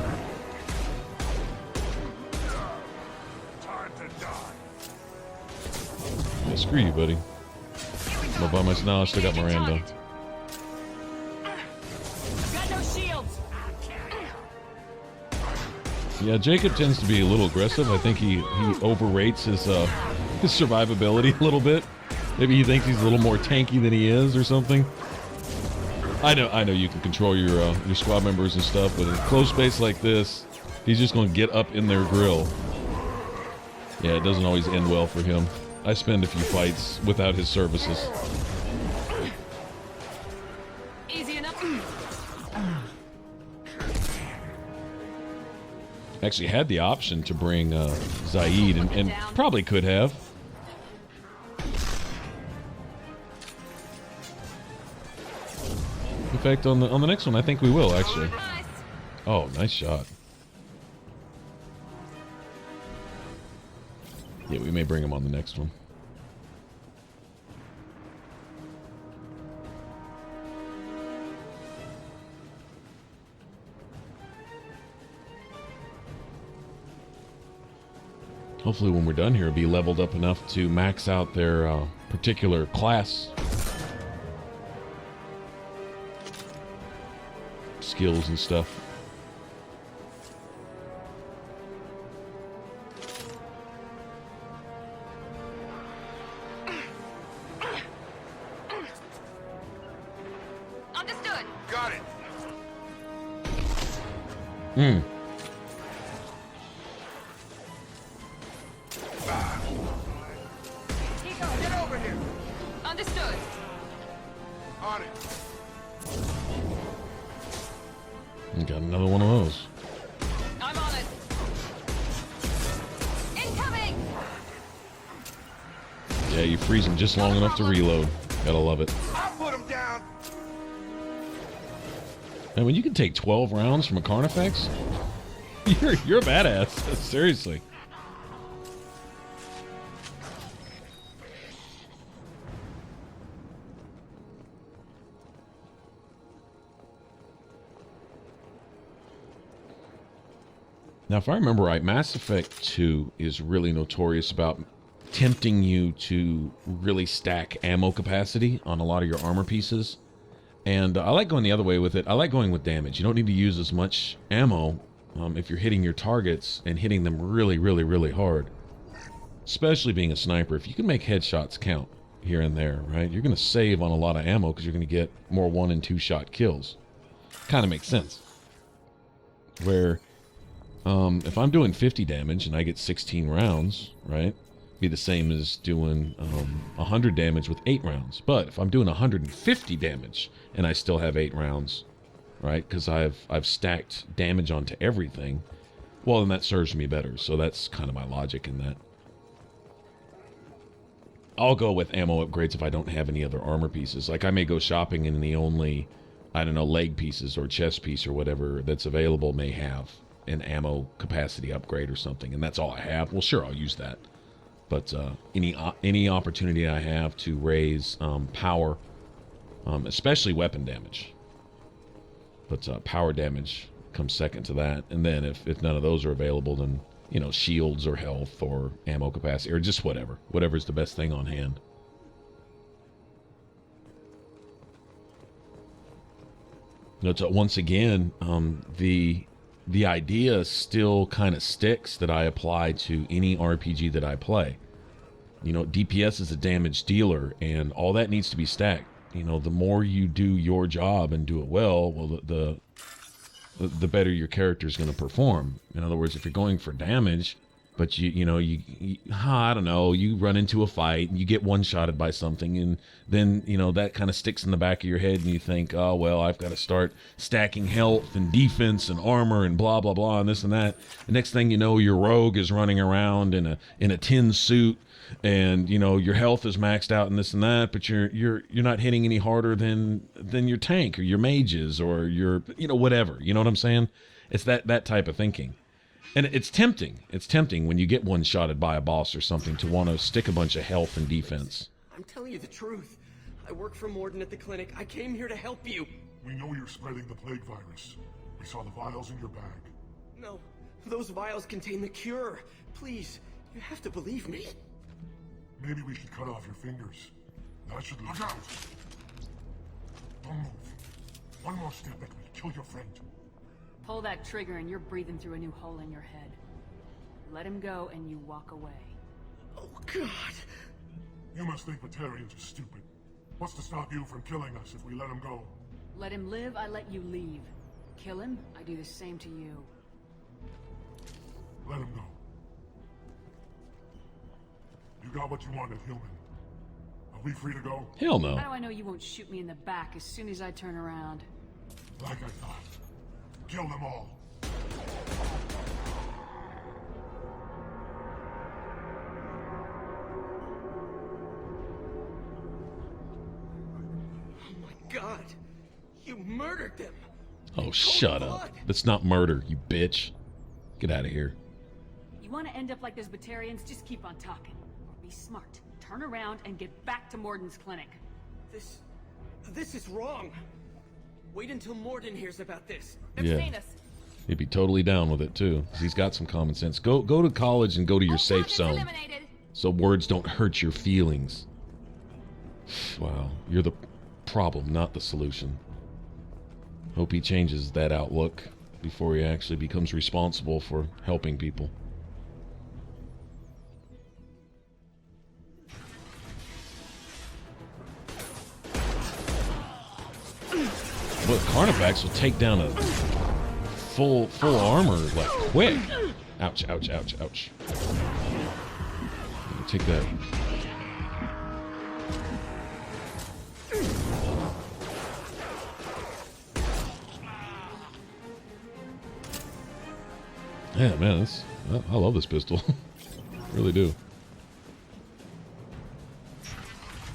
Yeah, screw you, buddy. I'm gonna buy my now I still got Miranda. Yeah, Jacob tends to be a little aggressive. I think he overrates his survivability a little bit. Maybe he thinks he's a little more tanky than he is or something. I know you can control your squad members and stuff, but in a close space like this, he's just going to get up in their grill. Yeah, it doesn't always end well for him. I spend a few fights without his services. Easy enough. Actually had the option to bring Zaid and probably could have. In fact, on the next one, I think we will actually. Oh, nice shot. Yeah, we may bring him on the next one. Hopefully when we're done here, it'll be leveled up enough to max out their particular class skills and stuff. Understood. Got it. Get over here. Understood. On it. Got another one of those. I'm on it. Incoming. Yeah, you freeze them just long enough to reload. Gotta love it. I'll put him down. And when you can take 12 rounds from a Carnifex, you're a badass. Seriously. Now, if I remember right, Mass Effect 2 is really notorious about tempting you to really stack ammo capacity on a lot of your armor pieces. And I like going the other way with it. I like going with damage. You don't need to use as much ammo if you're hitting your targets and hitting them really, really, really hard. Especially being a sniper. If you can make headshots count here and there, right? You're going to save on a lot of ammo because you're going to get more 1- and 2-shot kills. Kind of makes sense. Where if I'm doing 50 damage and I get 16 rounds, right? Be the same as doing 100 damage with 8 rounds. But if I'm doing 150 damage and I still have 8 rounds, right? Because I've stacked damage onto everything, well, then that serves me better. So that's kind of my logic in that. I'll go with ammo upgrades if I don't have any other armor pieces. Like I may go shopping and the only, I don't know, leg pieces or chest piece or whatever that's available may have an ammo capacity upgrade or something, and that's all I have. Well, sure, I'll use that. But any opportunity I have to raise power, especially weapon damage. But power damage comes second to that. And then if none of those are available, then, you know, shields or health or ammo capacity or just whatever. Whatever's the best thing on hand. But once again, the idea still kind of sticks that I apply to any RPG that I play. You know, DPS is a damage dealer, and all that needs to be stacked. You know, the more you do your job and do it well, the better your character is going to perform. In other words, if you're going for damage, but I don't know, you run into a fight and you get one-shotted by something, and then, you know, that kind of sticks in the back of your head and you think, oh, well, I've got to start stacking health and defense and armor and blah, blah, blah, and this and that. The next thing you know, your rogue is running around in a tin suit, and, you know, your health is maxed out and this and that, but you're not hitting any harder than your tank or your mages or your, you know, whatever. You know what I'm saying? It's that type of thinking. And it's tempting. It's tempting when you get one-shotted by a boss or something to want to stick a bunch of health and defense. I'm telling you the truth. I work for Mordin at the clinic. I came here to help you. We know you're spreading the plague virus. We saw the vials in your bag. No, those vials contain the cure. Please, you have to believe me. Maybe we should cut off your fingers. That should look out. Don't move. One more step and we'll kill your friend. Pull that trigger and you're breathing through a new hole in your head. Let him go and you walk away. Oh, God. You must think Batarians are stupid. What's to stop you from killing us if we let him go? Let him live, I let you leave. Kill him, I do the same to you. Let him go. You got what you wanted, human. Are we free to go? Hell no. How do I know you won't shoot me in the back as soon as I turn around? Like I thought. Kill them all. Oh my God. You murdered them. Oh, shut up. That's not murder, you bitch. Get out of here. You want to end up like those Batarians? Just keep on talking. Be smart. Turn around and get back to Mordin's clinic. This is wrong. Wait until Mordin hears about this. Yeah. He'd be totally down with it too, because he's got some common sense. Go to college and go to your safe zone, so words don't hurt your feelings. Wow, you're the problem, not the solution. Hope he changes that outlook before he actually becomes responsible for helping people. But Carnifex will take down a full armor like quick. Ouch, ouch, ouch, ouch. Take that. Yeah, man, I love this pistol. Really do.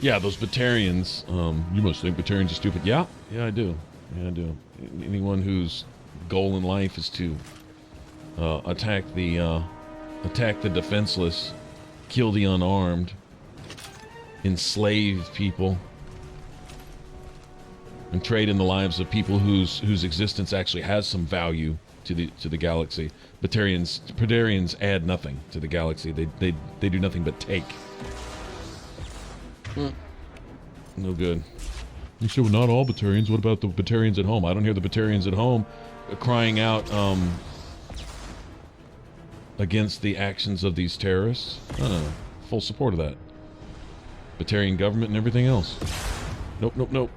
Yeah, those Batarians, you must think Batarians are stupid. Yeah, I do. Yeah, I do. Anyone whose goal in life is to attack the defenseless, kill the unarmed, enslave people, and trade in the lives of people whose existence actually has some value to the galaxy. Batarians add nothing to the galaxy. They do nothing but take. No good. You said, well, not all Batarians. What about the Batarians at home? I don't hear the Batarians at home crying out against the actions of these terrorists. Full support of that. Batarian government and everything else. Nope, nope, nope.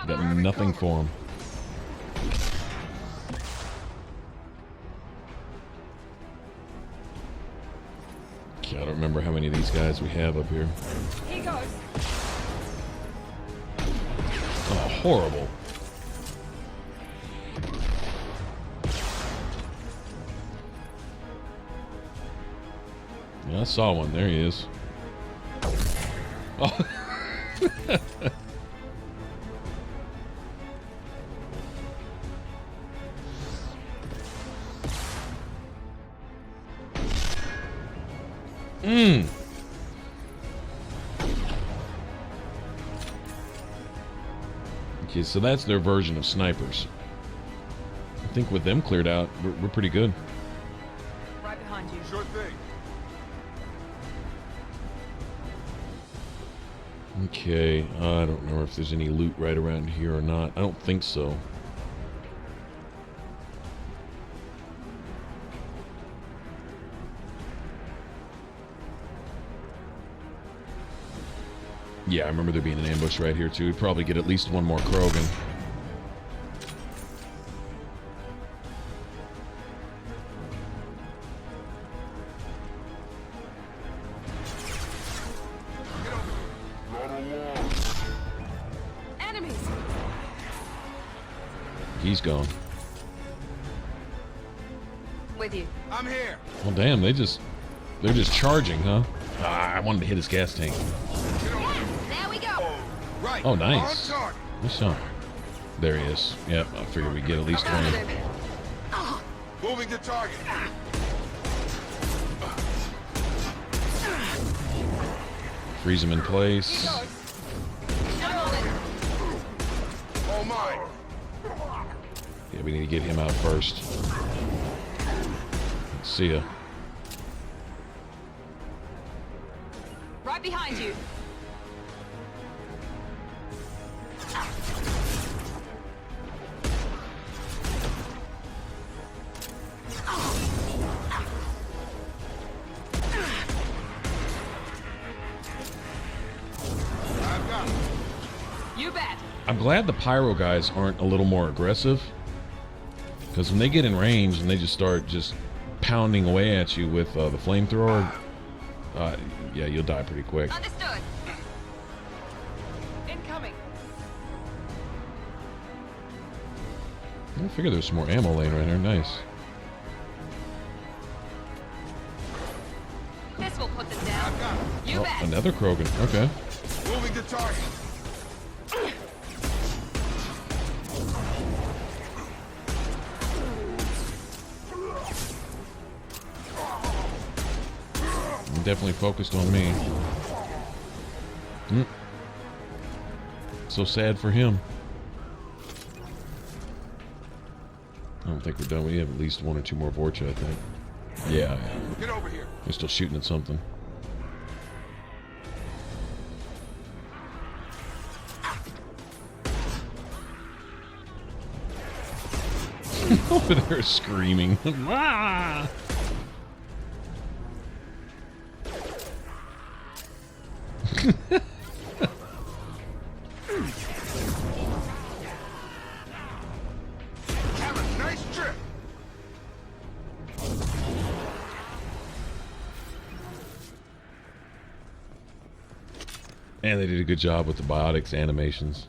Got nothing for them. I don't remember how many of these guys we have up here. He goes. Oh, horrible. Yeah, I saw one. There he is. Oh. Okay, so that's their version of snipers. I think with them cleared out, we're pretty good. Right behind you. Sure thing. Okay, I don't know if there's any loot right around here or not. I don't think so. Yeah, I remember there being an ambush right here too. We'd probably get at least one more Krogan. Enemies. He's gone. With you. I'm here. Well, damn, they're just charging, huh? Ah, I wanted to hit his gas tank. There we go. Right. Oh, nice. On target. Nice shot. There he is. Yep, I figured we'd get at least one. Moving to target. Freeze him in place. Oh my. Yeah, we need to get him out first. See ya. Right behind you. You bet. I'm glad the pyro guys aren't a little more aggressive, because when they get in range and they just start pounding away at you with the flamethrower, yeah, you'll die pretty quick. Understood. Incoming. I figure there's some more ammo laying right here. Nice. This will put them down. You bet. Another Krogan. Okay. Moving to target. Definitely focused on me. So sad for him. I don't think we're done. We have at least one or two more Vorcha, I think. Yeah. Get over here. We're still shooting at something. Over there screaming. Ah! Have a nice trip. And they did a good job with the biotics animations.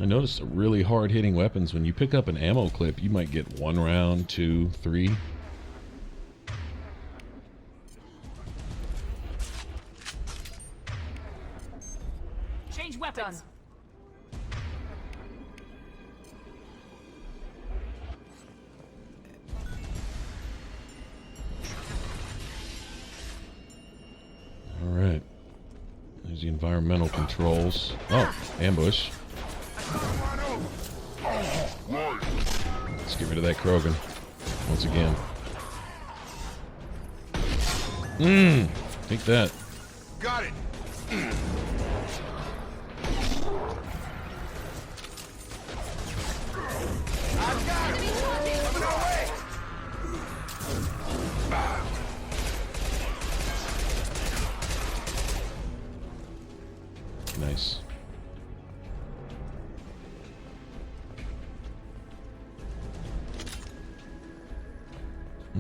I noticed really hard-hitting weapons. When you pick up an ammo clip, you might get 1 round, 2, 3. There's the environmental controls. Oh, ambush. Let's get rid of that Krogan once again. Take that. Got it. Nice.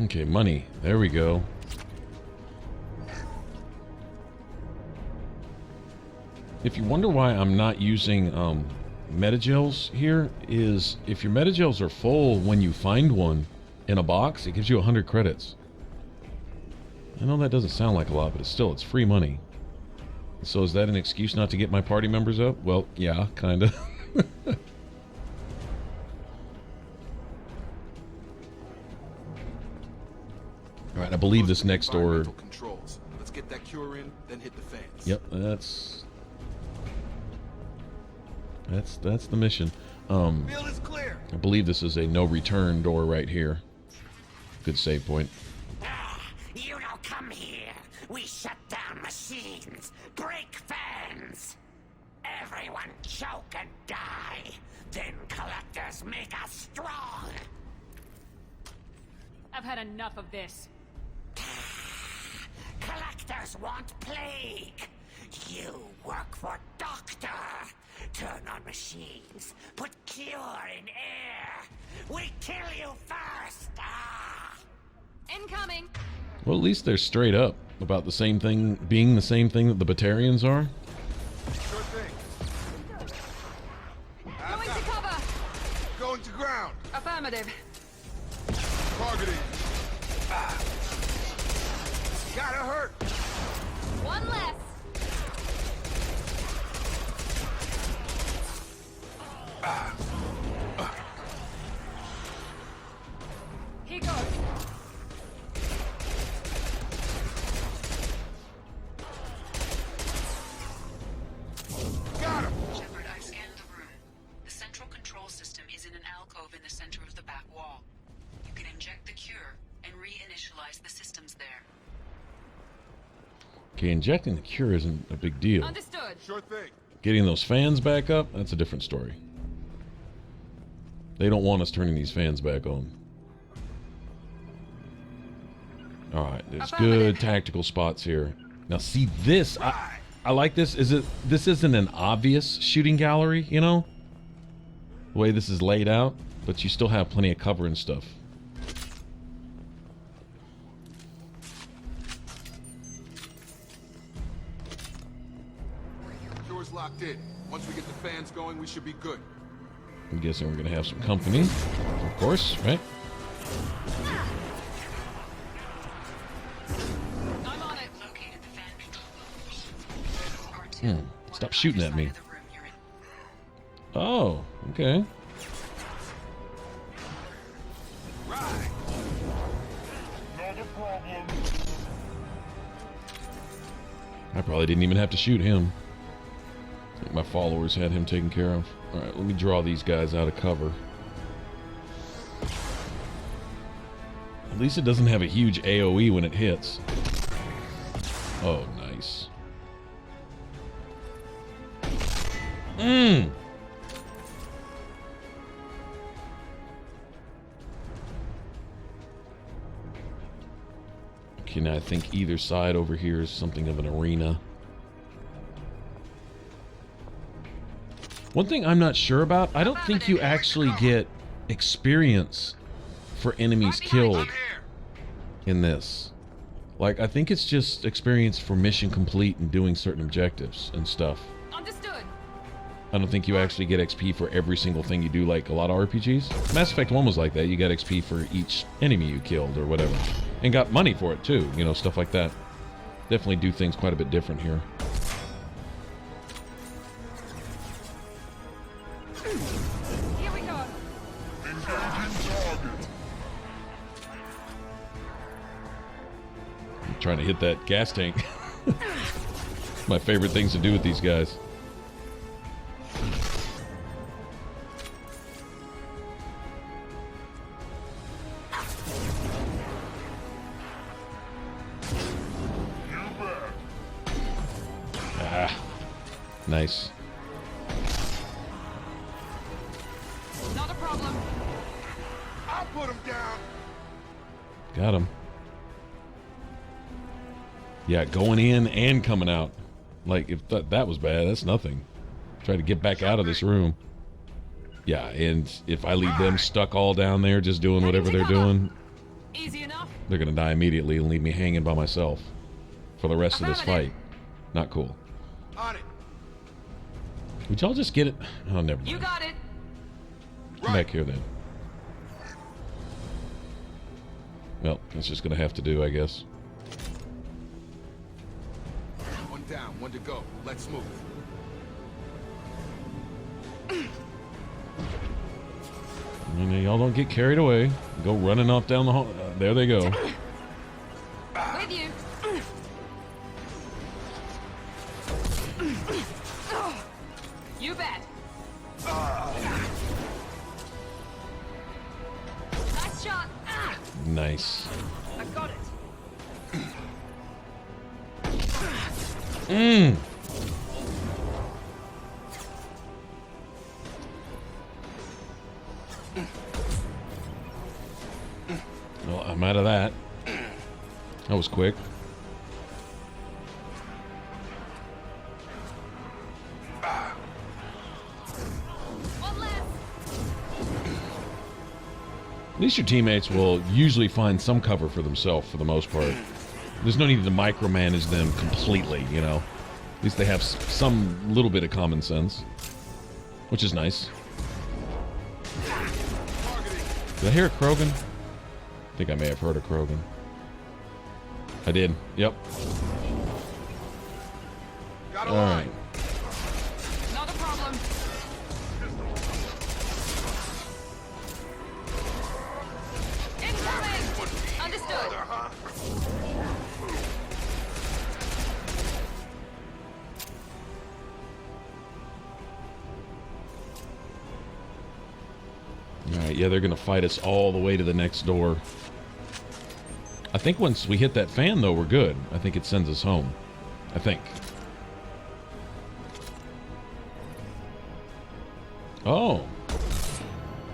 Okay, money. There we go. If you wonder why I'm not using metagels here, is if your metagels are full when you find one in a box, it gives you 100 credits. I know that doesn't sound like a lot, but it's free money. So is that an excuse not to get my party members up? Well, yeah, kinda. Alright, I believe this next door... Controls. Let's get that cure in, then hit the fans. Yep, that's the mission. Field is clear. I believe this is a no return door right here. Good save point. You don't come here. We shut down machines, break fans. Everyone choke and die. Then collectors make us strong. I've had enough of this. Collectors want plague. You work for Doctor. Turn on machines. Put cure in air. We kill you first. Incoming. Well, at least they're straight up about the same thing, being the same thing that the Batarians are. Sure thing. Going to cover. Going to ground. Affirmative. Targeting. Gotta hurt. One less. He goes. Got him. Shepard, I've scanned the room. The central control system is in an alcove in the center of the back wall. You can inject the cure and reinitialize the systems there. Okay, injecting the cure isn't a big deal. Understood. Sure thing. Getting those fans back up, that's a different story. They don't want us turning these fans back on. Alright, there's good tactical spots here. Now see this, I like this. This isn't an obvious shooting gallery, you know? The way this is laid out, but you still have plenty of cover and stuff. Cure's locked in. Once we get the fans going, we should be good. I'm guessing we're gonna have some company, of course, right? I'm on it. Located the fan control. Stop shooting at me. Oh, okay. Right. Not a problem. I probably didn't even have to shoot him. I think my followers had him taken care of. Alright, let me draw these guys out of cover. At least it doesn't have a huge AoE when it hits. Oh, nice. Okay, now I think either side over here is something of an arena. One thing I'm not sure about, I don't think you actually get experience for enemies killed in this. Like, I think it's just experience for mission complete and doing certain objectives and stuff. Understood. I don't think you actually get XP for every single thing you do like a lot of RPGs. Mass Effect 1 was like that. You got XP for each enemy you killed or whatever. And got money for it too, you know, stuff like that. Definitely do things quite a bit different here. Here we go. Engaging target. I'm trying to hit that gas tank. My favorite things to do with these guys. Ah, nice. Not a problem. I'll put him down. Got him. Yeah, going in and coming out. Like, if that was bad, that's nothing. Try to get back out of this room. Yeah, and if I leave them stuck all down there just doing whatever they're doing, Easy enough. they're gonna die immediately and leave me hanging by myself for the rest of this fight. Not cool. On it. Would y'all just get it? Oh, never mind. You got it. Come back here then. Well, it's just gonna have to do, I guess. One down, one to go. Let's move. And y'all don't get carried away. Go running off down the hall. There they go. With you. You bet. Nice shot. Nice. I got it. Mmm. Well, I'm out of that. That was quick. At least your teammates will usually find some cover for themselves for the most part. There's no need to micromanage them completely, you know. At least they have some little bit of common sense, which is nice. Did I hear a Krogan? I think I may have heard a Krogan. I did. Yep. All right. Not a problem. Incoming. Understood. Alright, yeah, they're gonna fight us all the way to the next door. I think once we hit that fan, though, we're good. I think it sends us home. I think. Oh.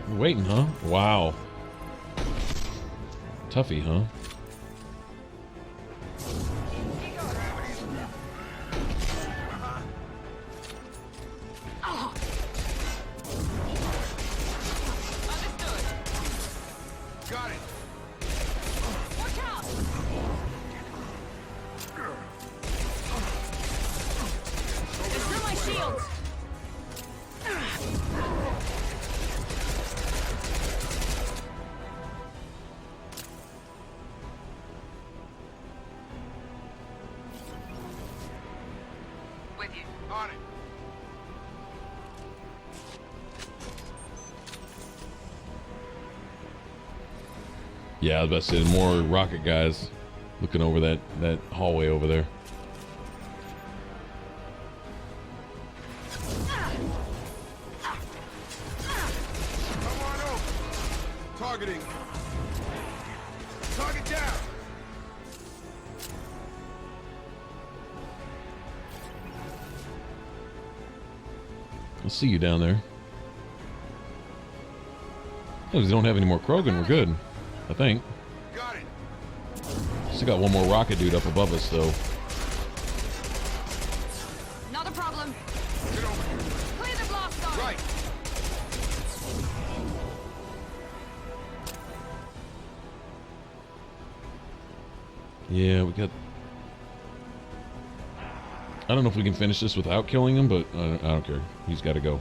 You're waiting, huh? Wow. Toughy, huh? Got it. Watch out. It's through my shields. With you. On it. Yeah, I was about to say more rocket guys looking over that hallway over there. Come on over. Targeting. Target down. I'll see you down there. If we don't have any more Krogan, we're good. I think. Got it. Still got one more rocket dude up above us, though. Not a problem. Get over here. Clear the blast zone. Right. Yeah, we got... I don't know if we can finish this without killing him, but I don't care. He's got to go.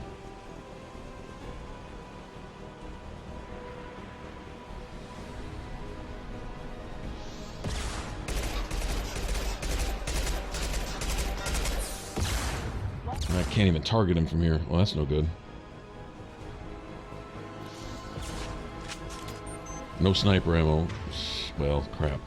I can't even target him from here. Well, that's no good. No sniper ammo. Well, crap.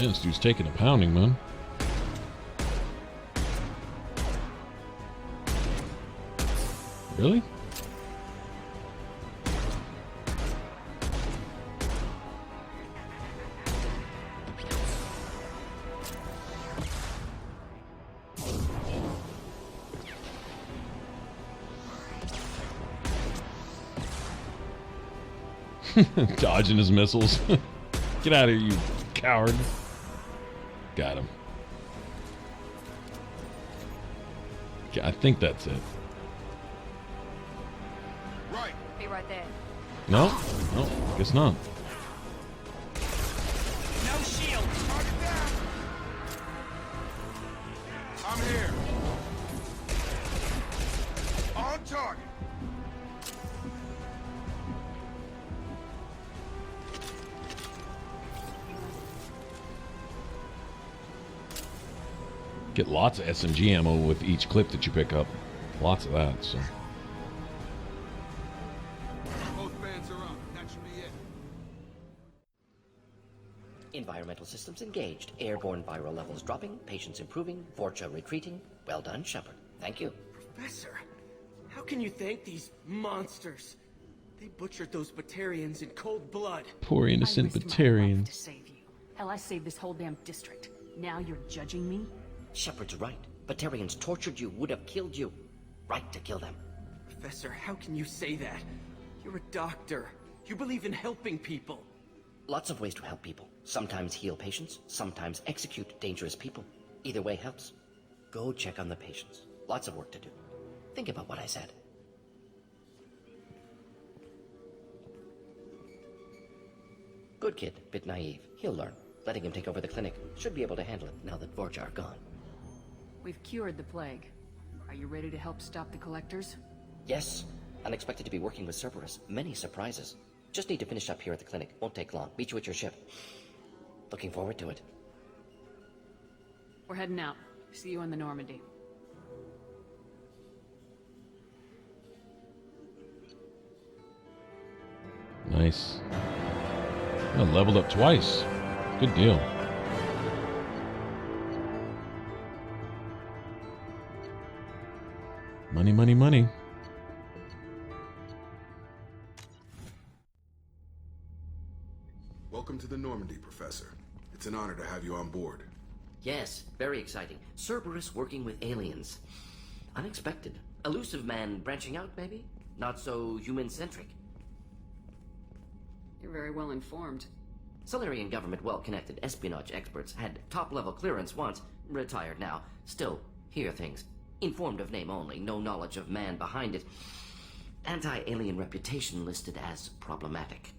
Man, this dude's taking a pounding, man. Really? Dodging his missiles. Get out of here, you coward. Got him. Okay, I think that's it. Right. Be right there. No? No, guess not. No shield. Target down. I'm here. On target. Get lots of SMG ammo with each clip that you pick up. Lots of that, so. Both bands are up. That should be it. Environmental systems engaged. Airborne viral levels dropping. Patients improving. Vorcha retreating. Well done, Shepard. Thank you. Professor, how can you thank these monsters? They butchered those Batarians in cold blood. Poor innocent Batarians. To save you. Hell, I saved this whole damn district. Now you're judging me? Shepard's right. Batarians tortured you, would have killed you. Right to kill them. Professor, how can you say that? You're a doctor. You believe in helping people. Lots of ways to help people. Sometimes heal patients, sometimes execute dangerous people. Either way helps. Go check on the patients. Lots of work to do. Think about what I said. Good kid, bit naive. He'll learn. Letting him take over the clinic. Should be able to handle it now that Vorcha are gone. We've cured the plague. Are you ready to help stop the collectors? Yes. Unexpected to be working with Cerberus. Many surprises. Just need to finish up here at the clinic. Won't take long. Meet you at your ship. Looking forward to it. We're heading out. See you on the Normandy. Nice. I leveled up twice. Good deal. Money, money, money. Welcome to the Normandy, Professor. It's an honor to have you on board. Yes, very exciting. Cerberus working with aliens. Unexpected. Elusive man branching out, maybe? Not so human-centric. You're very well informed. Solarian government well-connected espionage experts had top-level clearance once, retired now. Still, hear things. Informed of name only, no knowledge of man behind it. Anti-alien reputation listed as problematic.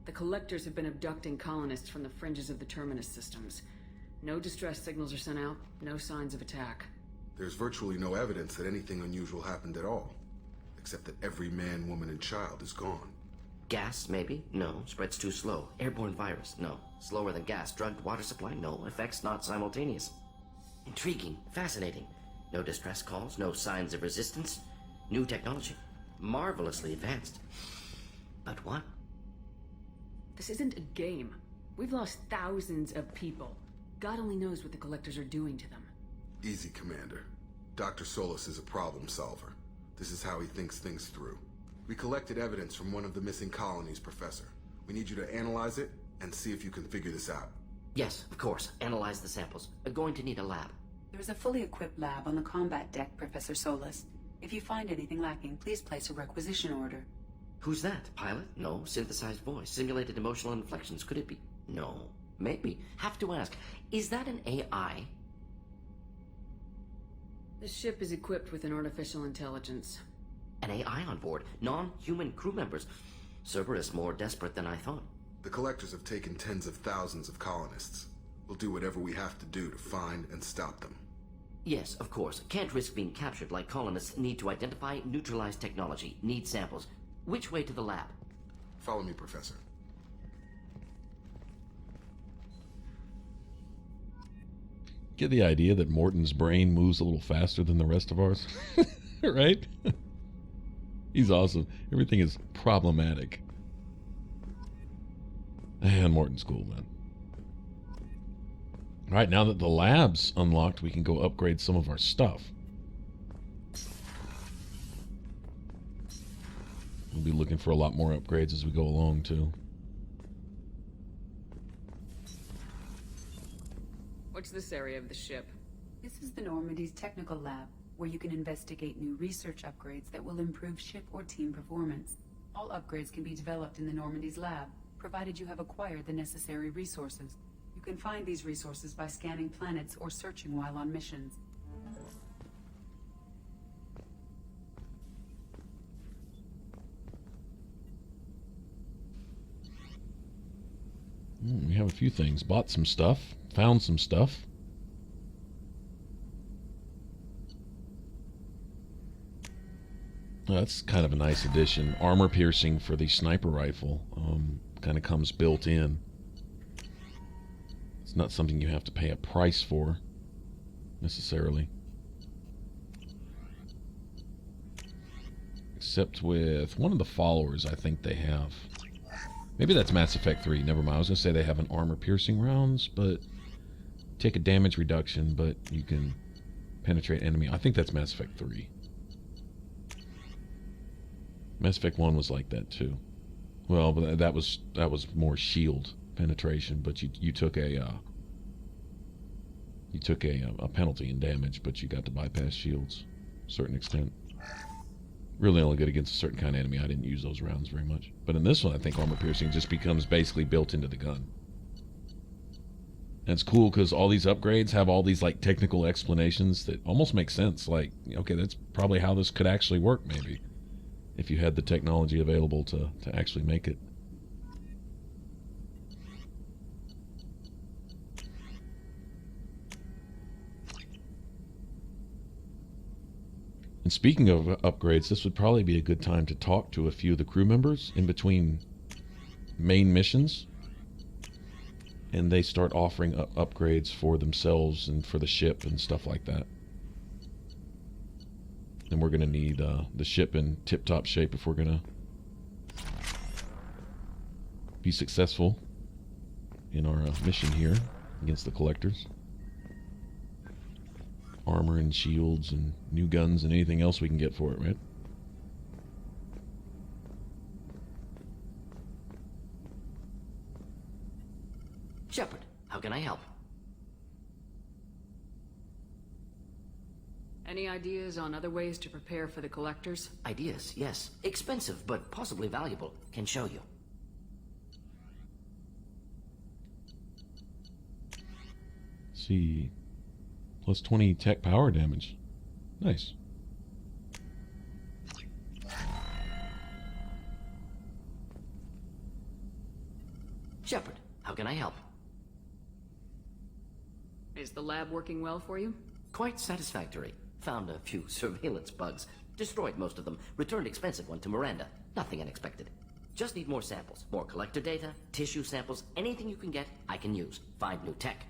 The collectors have been abducting colonists from the fringes of the Terminus systems. No distress signals are sent out, no signs of attack. There's virtually no evidence that anything unusual happened at all. Except that every man, woman, and child is gone. Gas, maybe? No. Spreads too slow. Airborne virus? No. Slower than gas. Drugged water supply? No. Effects not simultaneous. Intriguing. Fascinating. No distress calls. No signs of resistance. New technology. Marvelously advanced. But what? This isn't a game. We've lost thousands of people. God only knows what the collectors are doing to them. Easy, Commander. Dr. Solus is a problem solver. This is how he thinks things through. We collected evidence from one of the missing colonies, Professor. We need you to analyze it and see if you can figure this out. Yes, of course. Analyze the samples. We're going to need a lab. There's a fully equipped lab on the combat deck, Professor Solus. If you find anything lacking, please place a requisition order. Who's that? Pilot? No. Synthesized voice. Simulated emotional inflections. Could it be? No. Maybe. Have to ask. Is that an AI? The ship is equipped with an artificial intelligence. An AI on board. Non-human crew members. Cerberus more desperate than I thought. The collectors have taken tens of thousands of colonists. We'll do whatever we have to do to find and stop them. Yes, of course. Can't risk being captured like colonists. Need to identify, neutralize technology. Need samples. Which way to the lab? Follow me, Professor. Get the idea that Morton's brain moves a little faster than the rest of ours? Right? He's awesome. Everything is problematic. And Morton's cool, man. All right, now that the lab's unlocked, we can go upgrade some of our stuff. We'll be looking for a lot more upgrades as we go along, too. What's this area of the ship? This is the Normandy's technical lab, where you can investigate new research upgrades that will improve ship or team performance. All upgrades can be developed in the Normandy's lab, provided you have acquired the necessary resources. You can find these resources by scanning planets or searching while on missions. We have a few things. Bought some stuff. Found some stuff. That's kind of a nice addition. Armor piercing for the sniper rifle. Kind of comes built in. It's not something you have to pay a price for, necessarily. Except with one of the followers, I think they have. Maybe that's Mass Effect 3. Never mind. I was going to say they have an armor-piercing rounds, but take a damage reduction, but you can penetrate enemy. I think that's Mass Effect 3. Mass Effect 1 was like that, too. Well, but that was more shield penetration, but you took a penalty in damage, but you got to bypass shields to a certain extent. Really only good against a certain kind of enemy. I didn't use those rounds very much. But in this one, I think armor piercing just becomes basically built into the gun. And it's cool because all these upgrades have all these like technical explanations that almost make sense. Like, okay, that's probably how this could actually work, maybe, if you had the technology available to actually make it. And speaking of upgrades, this would probably be a good time to talk to a few of the crew members in between main missions. And they start offering upgrades for themselves and for the ship and stuff like that. And we're going to need the ship in tip-top shape if we're going to be successful in our mission here against the collectors. Armor and shields and new guns and anything else we can get for it, right? Shepard, how can I help? Any ideas on other ways to prepare for the collectors? Ideas, yes. Expensive, but possibly valuable. Can show you. Let's see. Plus 20 tech power damage. Nice. Shepard, how can I help? Is the lab working well for you? Quite satisfactory. Found a few surveillance bugs. Destroyed most of them. Returned expensive one to Miranda. Nothing unexpected. Just need more samples. More collector data, tissue samples, anything you can get, I can use. Find new tech.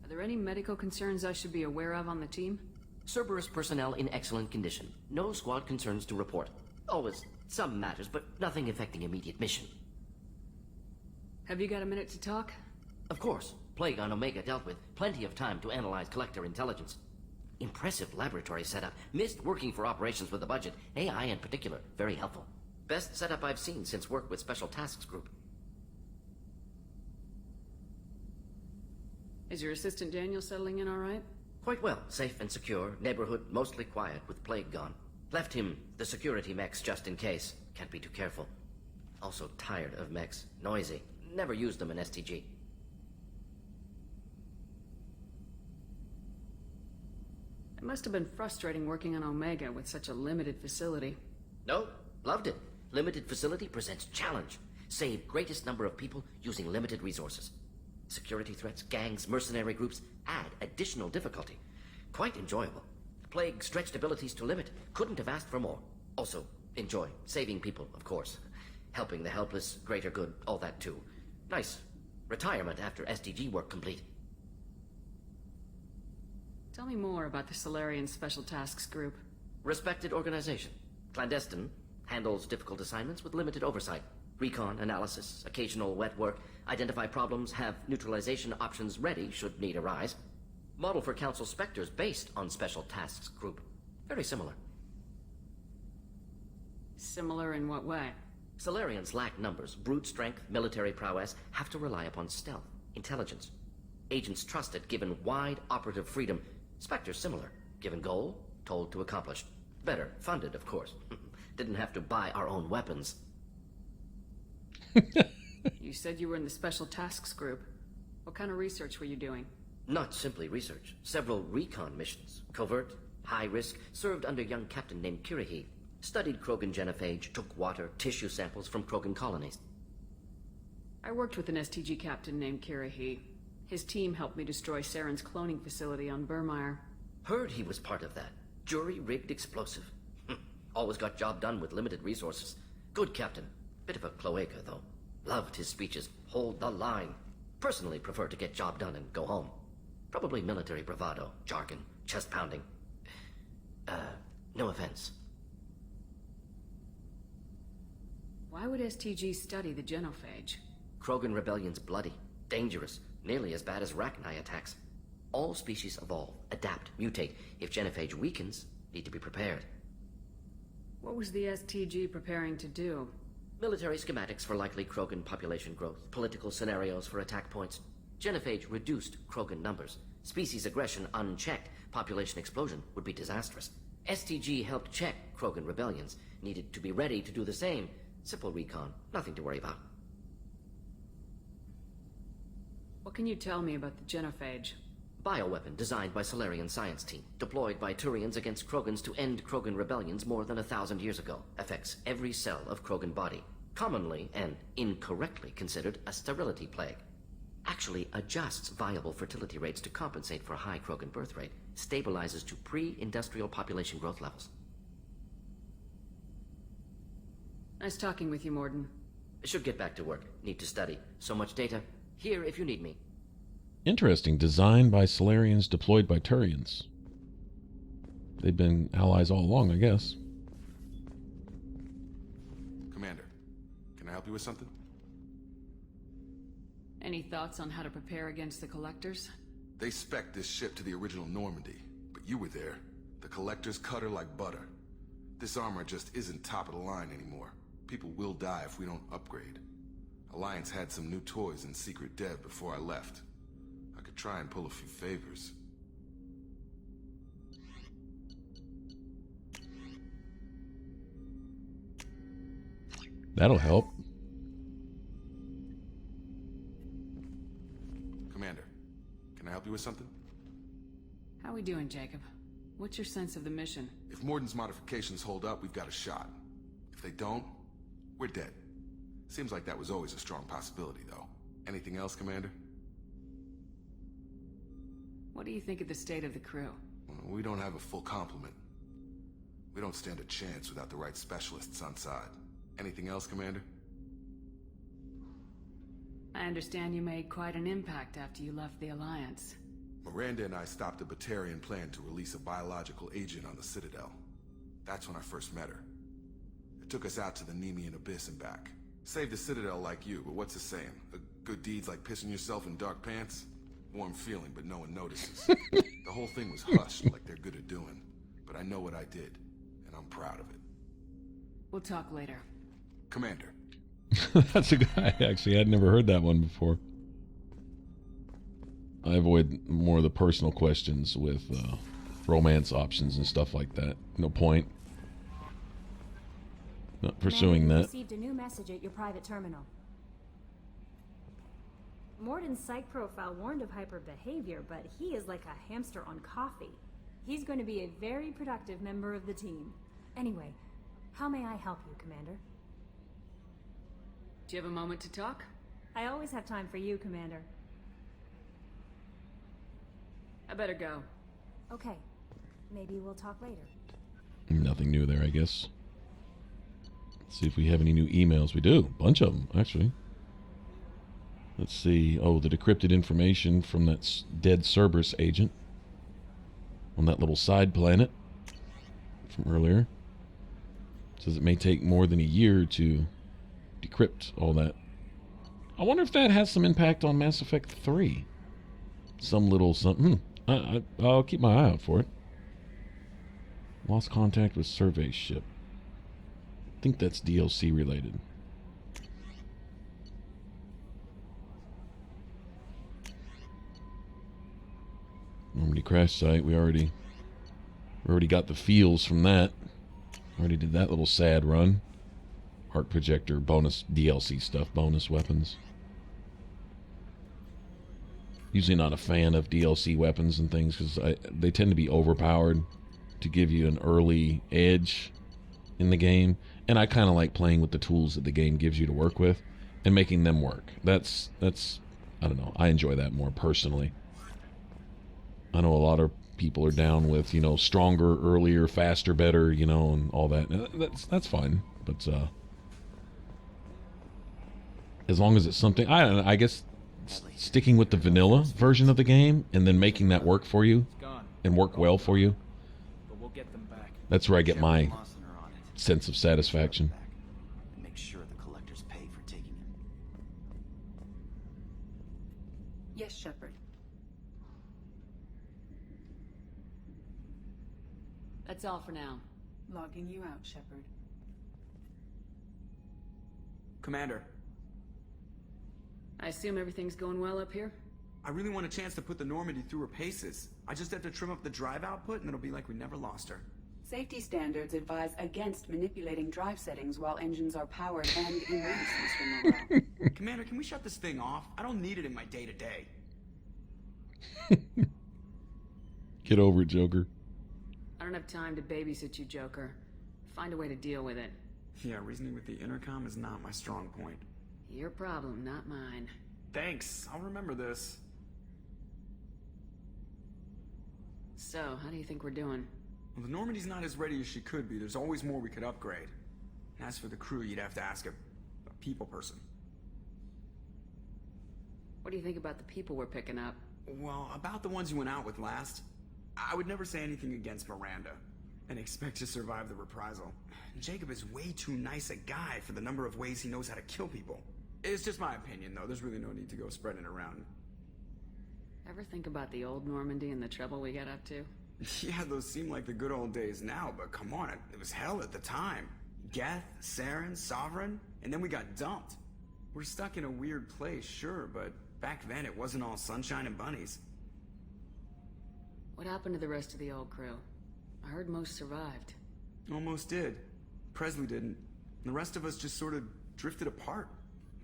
Are there any medical concerns I should be aware of on the team? Cerberus personnel in excellent condition. No squad concerns to report. Always some matters, but nothing affecting immediate mission. Have you got a minute to talk? Of course. Plague on Omega dealt with. Plenty of time to analyze collector intelligence. Impressive laboratory setup. Missed working for operations with a budget. AI in particular. Very helpful. Best setup I've seen since work with Special Tasks Group. Is your assistant Daniel settling in all right? Quite well. Safe and secure. Neighborhood mostly quiet with Plague gone. Left him the security mechs just in case. Can't be too careful. Also tired of mechs. Noisy. Never used them in STG. It must have been frustrating working on Omega with such a limited facility. No, loved it. Limited facility presents challenge. Save greatest number of people using limited resources. Security threats, gangs, mercenary groups add additional difficulty. Quite enjoyable. Plague stretched abilities to limit. Couldn't have asked for more. Also, enjoy. Saving people, of course. Helping the helpless, greater good, all that too. Nice. Retirement after SDG work complete. Tell me more about the Solarian Special Tasks Group. Respected organization. Clandestine. Handles difficult assignments with limited oversight. Recon, analysis, occasional wet work, identify problems, have neutralization options ready should need arise. Model for Council Spectres based on Special Tasks Group. Very similar. Similar in what way? Solarians lack numbers, brute strength, military prowess, have to rely upon stealth, intelligence. Agents trusted, given wide operative freedom. Spectres similar, given goal, told to accomplish. Better, funded, of course. Didn't have to buy our own weapons. You said you were in the Special Tasks Group. What kind of research were you doing? Not simply research. Several recon missions. Covert, high risk, served under a young captain named Kirahi. Studied Krogan genophage, took water, tissue samples from Krogan colonies. I worked with an STG captain named Kirahi. His team helped me destroy Saren's cloning facility on Burmire. Heard he was part of that. Jury-rigged explosive. Always got job done with limited resources. Good captain. Bit of a cloaca, though. Loved his speeches. Hold the line. Personally prefer to get job done and go home. Probably military bravado, jargon, chest pounding. No offense. Why would STG study the genophage? Krogan rebellion's bloody, dangerous, nearly as bad as Rachni attacks. All species evolve, adapt, mutate. If genophage weakens, need to be prepared. What was the STG preparing to do? Military schematics for likely Krogan population growth, political scenarios for attack points. Genophage reduced Krogan numbers. Species aggression unchecked, population explosion would be disastrous. STG helped check Krogan rebellions, needed to be ready to do the same. Simple recon, nothing to worry about. What can you tell me about the genophage? Bioweapon designed by Solarian science team, deployed by Turians against Krogans to end Krogan rebellions more than 1,000 years ago. Affects every cell of Krogan body. Commonly and incorrectly considered a sterility plague. Actually adjusts viable fertility rates to compensate for a high Krogan birth rate. Stabilizes to pre-industrial population growth levels. Nice talking with you, Mordin. Should get back to work. Need to study. So much data. Here if you need me. Interesting. Designed by Solarians, deployed by Turians. They've been allies all along, I guess. Commander, can I help you with something? Any thoughts on how to prepare against the Collectors? They spec'd this ship to the original Normandy, but you were there. The Collectors cut her like butter. This armor just isn't top of the line anymore. People will die if we don't upgrade. Alliance had some new toys in secret dev before I left. I could try and pull a few favors. That'll help. Commander, can I help you with something? How we doing, Jacob? What's your sense of the mission? If Mordin's modifications hold up, we've got a shot. If they don't, we're dead. Seems like that was always a strong possibility, though. Anything else, Commander? What do you think of the state of the crew? We don't have a full complement. We don't stand a chance without the right specialists on side. Anything else, Commander? I understand you made quite an impact after you left the Alliance. Miranda and I stopped a Batarian plan to release a biological agent on the Citadel. That's when I first met her. It took us out to the Nemean Abyss and back. Saved the Citadel like you, but what's the saying? A good deed's like pissing yourself in dark pants? Warm feeling, but no one notices. The whole thing was hushed like they're good at doing. But I know what I did, and I'm proud of it. We'll talk later. Commander. That's a guy, actually. I'd never heard that one before. I avoid more of the personal questions with romance options and stuff like that. No point. Not pursuing that. Received a new message at your private terminal. Mordin's psych profile warned of hyper behavior, but he is like a hamster on coffee. He's going to be a very productive member of the team. Anyway, how may I help you, Commander? Do you have a moment to talk? I always have time for you, Commander. I better go. Okay. Maybe we'll talk later. Nothing new there, I guess. Let's see if we have any new emails. We do. Bunch of them, actually. Let's see. Oh, the decrypted information from that dead Cerberus agent on that little side planet from earlier. Says it may take more than a year to decrypt all that. I wonder if that has some impact on Mass Effect 3. Some little something. I'll keep my eye out for it. Lost contact with survey ship. I think that's DLC related. Normandy crash site. We already got the feels from that. Already did that little sad run. Arc projector, bonus DLC stuff, bonus weapons. Usually not a fan of DLC weapons and things because they tend to be overpowered to give you an early edge in the game. And I kind of like playing with the tools that the game gives you to work with and making them work. That's I don't know. I enjoy that more personally. I know a lot of people are down with, you know, stronger, earlier, faster, better, you know, and all that. That's fine. But as long as it's something, I don't know, I guess sticking with the vanilla version of the game and then making that work for you and work well for you. That's where I get my sense of satisfaction. Make sure the collectors pay for taking it. Yes, Shepard. That's all for now. Logging you out, Shepard. Commander. I assume everything's going well up here? I really want a chance to put the Normandy through her paces. I just have to trim up the drive output and it'll be like we never lost her. Safety standards advise against manipulating drive settings while engines are powered and in use, Mr. Morrell. Commander, can we shut this thing off? I don't need it in my day-to-day. Get over it, Joker. I don't have time to babysit you, Joker. Find a way to deal with it. Yeah, reasoning with the intercom is not my strong point. Your problem, not mine. Thanks, I'll remember this. So, how do you think we're doing? Well, the Normandy's not as ready as she could be. There's always more we could upgrade. As for the crew, you'd have to ask a people person. What do you think about the people we're picking up? Well, about the ones you went out with last, I would never say anything against Miranda and expect to survive the reprisal. Jacob is way too nice a guy for the number of ways he knows how to kill people. It's just my opinion, though. There's really no need to go spreading it around. Ever think about the old Normandy and the trouble we got up to? Yeah, those seem like the good old days now, but come on, it was hell at the time. Geth, Saren, Sovereign, and then we got dumped. We're stuck in a weird place, sure, but back then it wasn't all sunshine and bunnies. What happened to the rest of the old crew? I heard most survived. Almost did. Presley didn't. The rest of us just sort of drifted apart.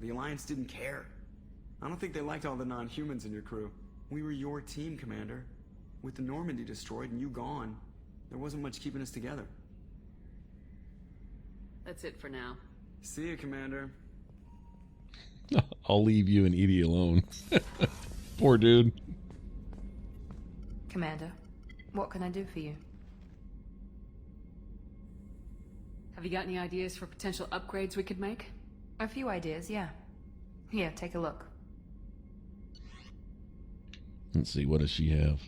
The Alliance didn't care. I don't think they liked all the non-humans in your crew. We were your team, Commander. With the Normandy destroyed and you gone, there wasn't much keeping us together. That's it for now. See you, Commander. I'll leave you and Edie alone. Poor dude. Commander, what can I do for you? Have you got any ideas for potential upgrades we could make? A few ideas, yeah. Here, take a look. Let's see, what does she have?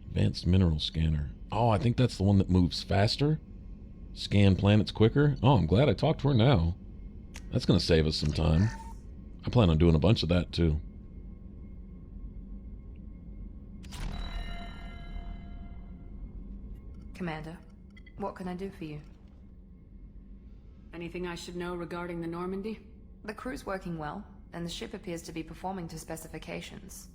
Advanced mineral scanner. Oh, I think that's the one that moves faster. Scan planets quicker. Oh, I'm glad I talked to her now. That's going to save us some time. I plan on doing a bunch of that, too. Commander, what can I do for you? Anything I should know regarding the Normandy? The crew's working well, and the ship appears to be performing to specifications.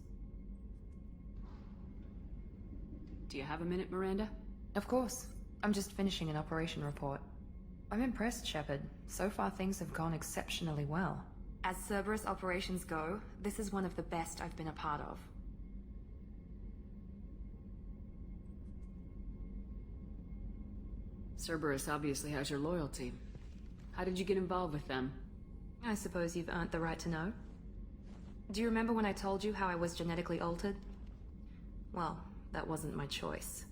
Do you have a minute, Miranda? Of course. I'm just finishing an operation report. I'm impressed, Shepard. So far things have gone exceptionally well. As Cerberus operations go, this is one of the best I've been a part of. Cerberus obviously has your loyalty. How did you get involved with them? I suppose you've earned the right to know. Do you remember when I told you how I was genetically altered? Well, that wasn't my choice.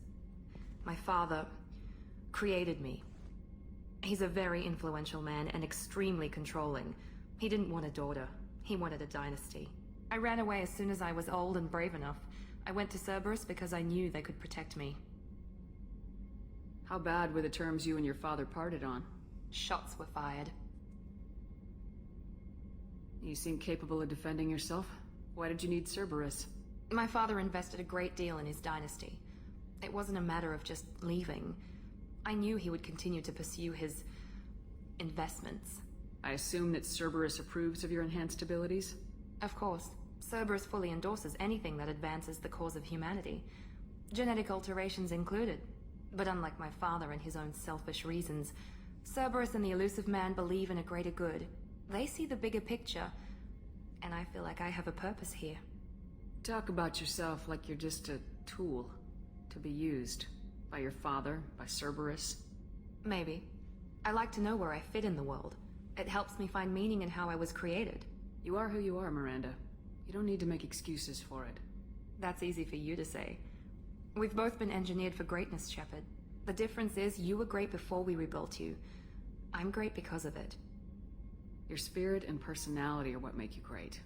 My father created me. He's a very influential man and extremely controlling. He didn't want a daughter. He wanted a dynasty. I ran away as soon as I was old and brave enough. I went to Cerberus because I knew they could protect me. How bad were the terms you and your father parted on? Shots were fired. You seem capable of defending yourself. Why did you need Cerberus? My father invested a great deal in his dynasty. It wasn't a matter of just leaving. I knew he would continue to pursue his investments. I assume that Cerberus approves of your enhanced abilities? Of course. Cerberus fully endorses anything that advances the cause of humanity. Genetic alterations included. But unlike my father and his own selfish reasons, Cerberus and the Elusive Man believe in a greater good. They see the bigger picture, and I feel like I have a purpose here. Talk about yourself like you're just a tool to be used. By your father, by Cerberus. Maybe. I like to know where I fit in the world. It helps me find meaning in how I was created. You are who you are, Miranda. You don't need to make excuses for it. That's easy for you to say. We've both been engineered for greatness, Shepard. The difference is you were great before we rebuilt you. I'm great because of it. Your spirit and personality are what make you great.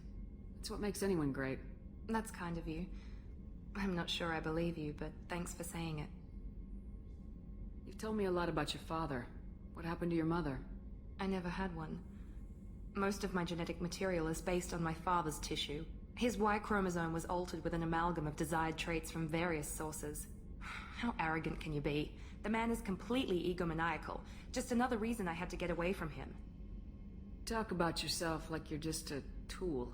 It's what makes anyone great. That's kind of you. I'm not sure I believe you, but thanks for saying it. You've told me a lot about your father. What happened to your mother? I never had one. Most of my genetic material is based on my father's tissue. His Y chromosome was altered with an amalgam of desired traits from various sources. How arrogant can you be? The man is completely egomaniacal. Just another reason I had to get away from him. Talk about yourself like you're just a tool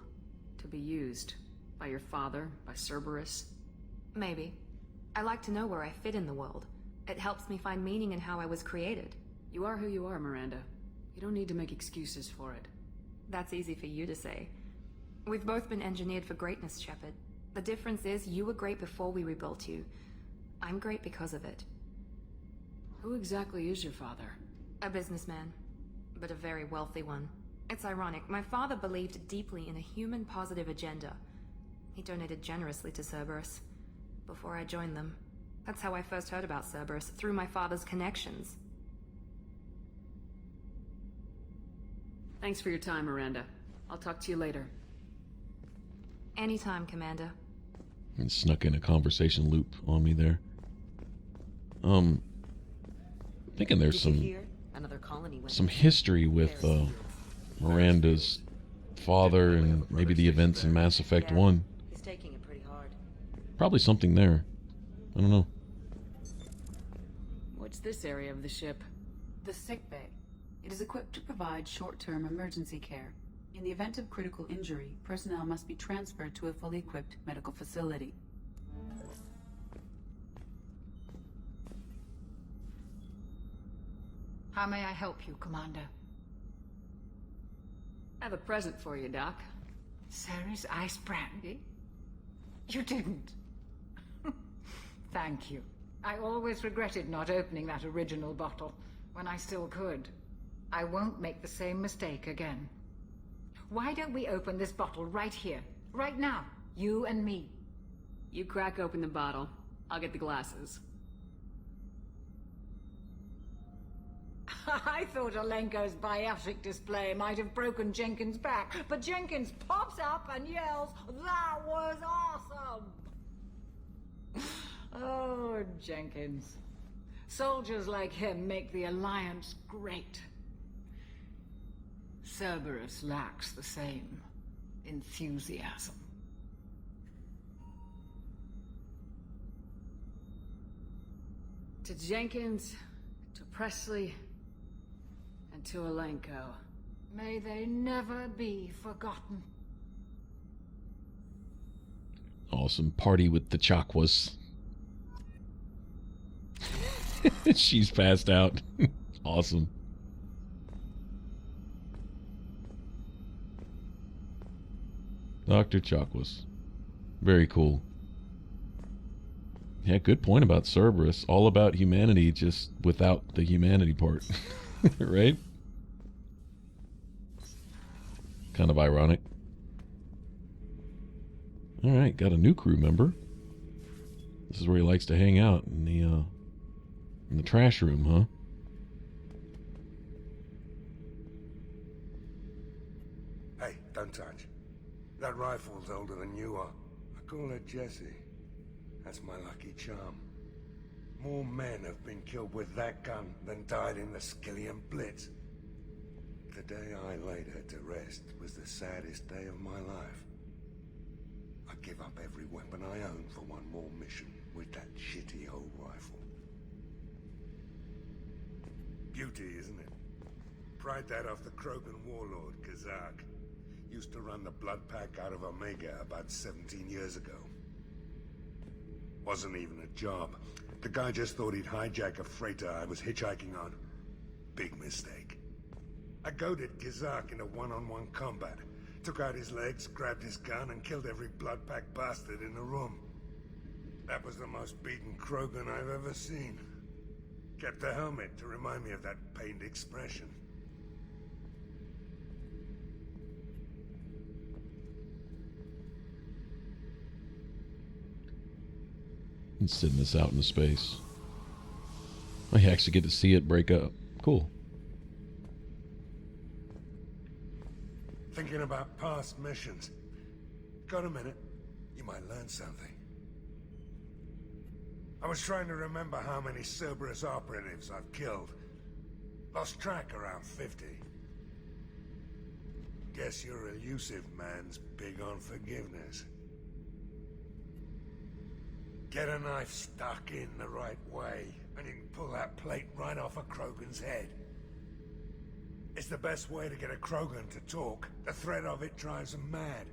to be used. By your father, by Cerberus. Maybe. I like to know where I fit in the world. It helps me find meaning in how I was created. You are who you are, Miranda. You don't need to make excuses for it. That's easy for you to say. We've both been engineered for greatness, Shepard. The difference is you were great before we rebuilt you. I'm great because of it. Who exactly is your father? A businessman, but a very wealthy one. It's ironic. My father believed deeply in a human-positive agenda. He donated generously to Cerberus before I joined them. That's how I first heard about Cerberus, through my father's connections. Thanks for your time, Miranda. I'll talk to you later. Anytime, Commander. And snuck in a conversation loop on me there. Thinking there's some history with Miranda's father and maybe the events in Mass Effect 1. He's taking it pretty hard. Probably something there. I don't know. What's this area of the ship? The sickbay. It is equipped to provide short-term emergency care. In the event of critical injury, personnel must be transferred to a fully equipped medical facility. How may I help you, Commander? I have a present for you, Doc. Ceres ice brandy? You didn't. Thank you. I always regretted not opening that original bottle when I still could. I won't make the same mistake again. Why don't we open this bottle right here, right now, you and me? You crack open the bottle. I'll get the glasses. I thought Alenko's biotic display might have broken Jenkins' back, but Jenkins pops up and yells, "That was awesome!" Oh, Jenkins. Soldiers like him make the Alliance great. Cerberus lacks the same enthusiasm. To Jenkins, to Presley, and to Alenko. May they never be forgotten. Awesome party with the Chakwas. She's passed out. Awesome. Dr. Chakwas. Very cool. Yeah, good point about Cerberus. All about humanity, just without the humanity part. Right? Kind of ironic. Alright, got a new crew member. This is where he likes to hang out, in the trash room, huh? Hey, don't touch. That rifle's older than you are. I call her Jessie. That's my lucky charm. More men have been killed with that gun than died in the Skillian Blitz. The day I laid her to rest was the saddest day of my life. I'd give up every weapon I own for one more mission with that shitty old rifle. Beauty, isn't it? Pried that off the Krogan warlord, Kazak. Used to run the blood pack out of Omega about 17 years ago. Wasn't even a job. The guy just thought he'd hijack a freighter I was hitchhiking on. Big mistake. I goaded Kazak into one-on-one combat. Took out his legs, grabbed his gun, and killed every blood pack bastard in the room. That was the most beaten Krogan I've ever seen. Kept the helmet to remind me of that pained expression. And sending this out into space. I actually get to see it break up. Cool. Thinking about past missions. Got a minute? You might learn something. I was trying to remember how many Cerberus operatives I've killed. Lost track around 50. Guess your elusive man's big on forgiveness. Get a knife stuck in the right way, and you can pull that plate right off a Krogan's head. It's the best way to get a Krogan to talk. The threat of it drives them mad.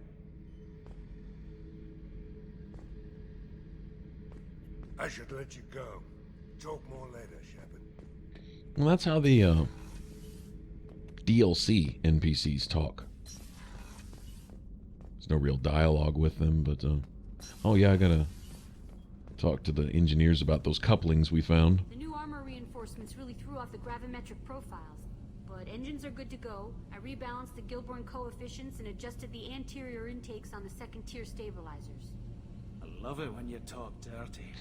I should let you go. Talk more later, Shepard. Well, that's how the DLC NPCs talk. There's no real dialogue with them, but oh yeah, I gotta talk to the engineers about those couplings we found. The new armor reinforcements really threw off the gravimetric profiles, but engines are good to go. I rebalanced the Gilborn coefficients and adjusted the anterior intakes on the second tier stabilizers. I love it when you talk dirty.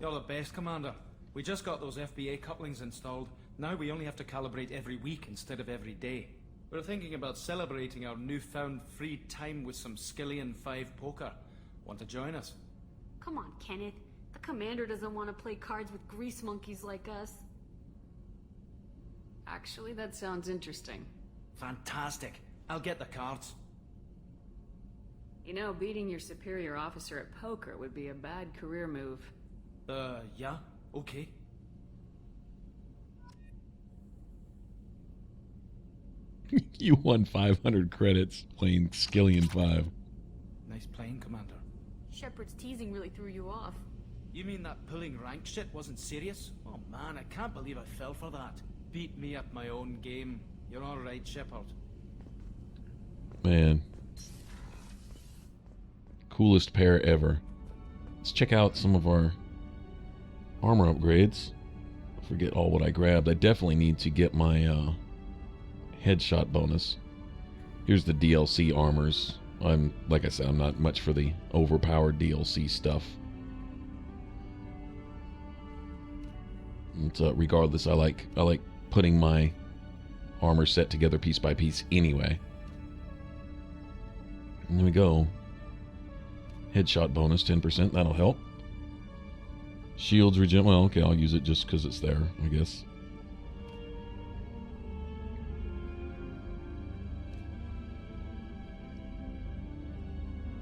You're the best, Commander. We just got those FBA couplings installed. Now we only have to calibrate every week instead of every day. We're thinking about celebrating our newfound free time with some Skillian 5 poker. Want to join us? Come on, Kenneth. The commander doesn't want to play cards with grease monkeys like us. Actually, that sounds interesting. Fantastic. I'll get the cards. You know, beating your superior officer at poker would be a bad career move. Yeah? Okay. You won 500 credits playing Skillian 5. Nice playing, Commander. Shepard's teasing really threw you off. You mean that pulling rank shit wasn't serious? Oh man, I can't believe I fell for that. Beat me at my own game. You're alright, Shepard. Man. Coolest pair ever. Let's check out some of our armor upgrades. I forget all what I grabbed. I definitely need to get my headshot bonus. Here's the DLC armors. Like I said, I'm not much for the overpowered DLC stuff. And, regardless, I like putting my armor set together piece by piece anyway. And there we go. Headshot bonus 10%. That'll help. Shields regen. Well, okay, I'll use it just because it's there, I guess.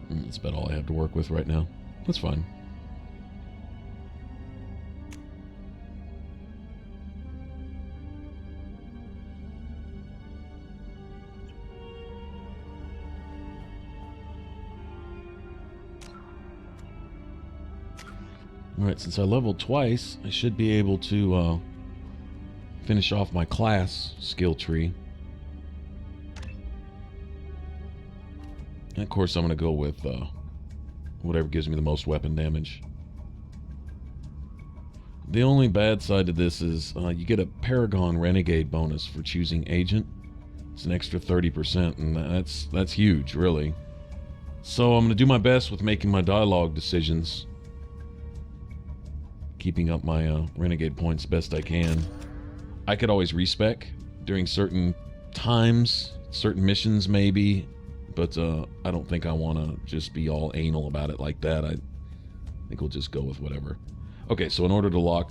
That's about all I have to work with right now. That's fine. Alright, since I leveled twice, I should be able to finish off my class skill tree. And of course, I'm going to go with whatever gives me the most weapon damage. The only bad side to this is you get a Paragon Renegade bonus for choosing agent. It's an extra 30%, and that's huge, really. So I'm going to do my best with making my dialogue decisions. Keeping up my Renegade points best I can. I could always respec during certain times, certain missions maybe, but I don't think I want to just be all anal about it like that. I think we'll just go with whatever. Okay, so in order to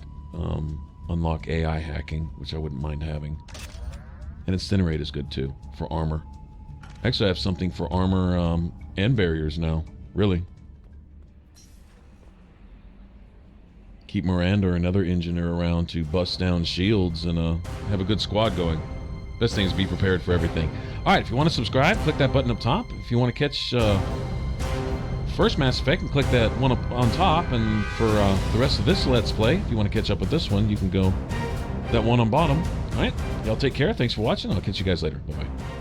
unlock AI hacking, which I wouldn't mind having, And Incinerate is good too, for armor. Actually, I have something for armor and barriers now, really. Keep Miranda or another engineer around to bust down shields and have a good squad going. Best thing is be prepared for everything. Alright, if you want to subscribe, click that button up top. If you want to catch first Mass Effect, and click that one up on top. And for the rest of this Let's Play, if you want to catch up with this one, you can go that one on bottom. Alright, y'all take care. Thanks for watching. I'll catch you guys later. Bye-bye.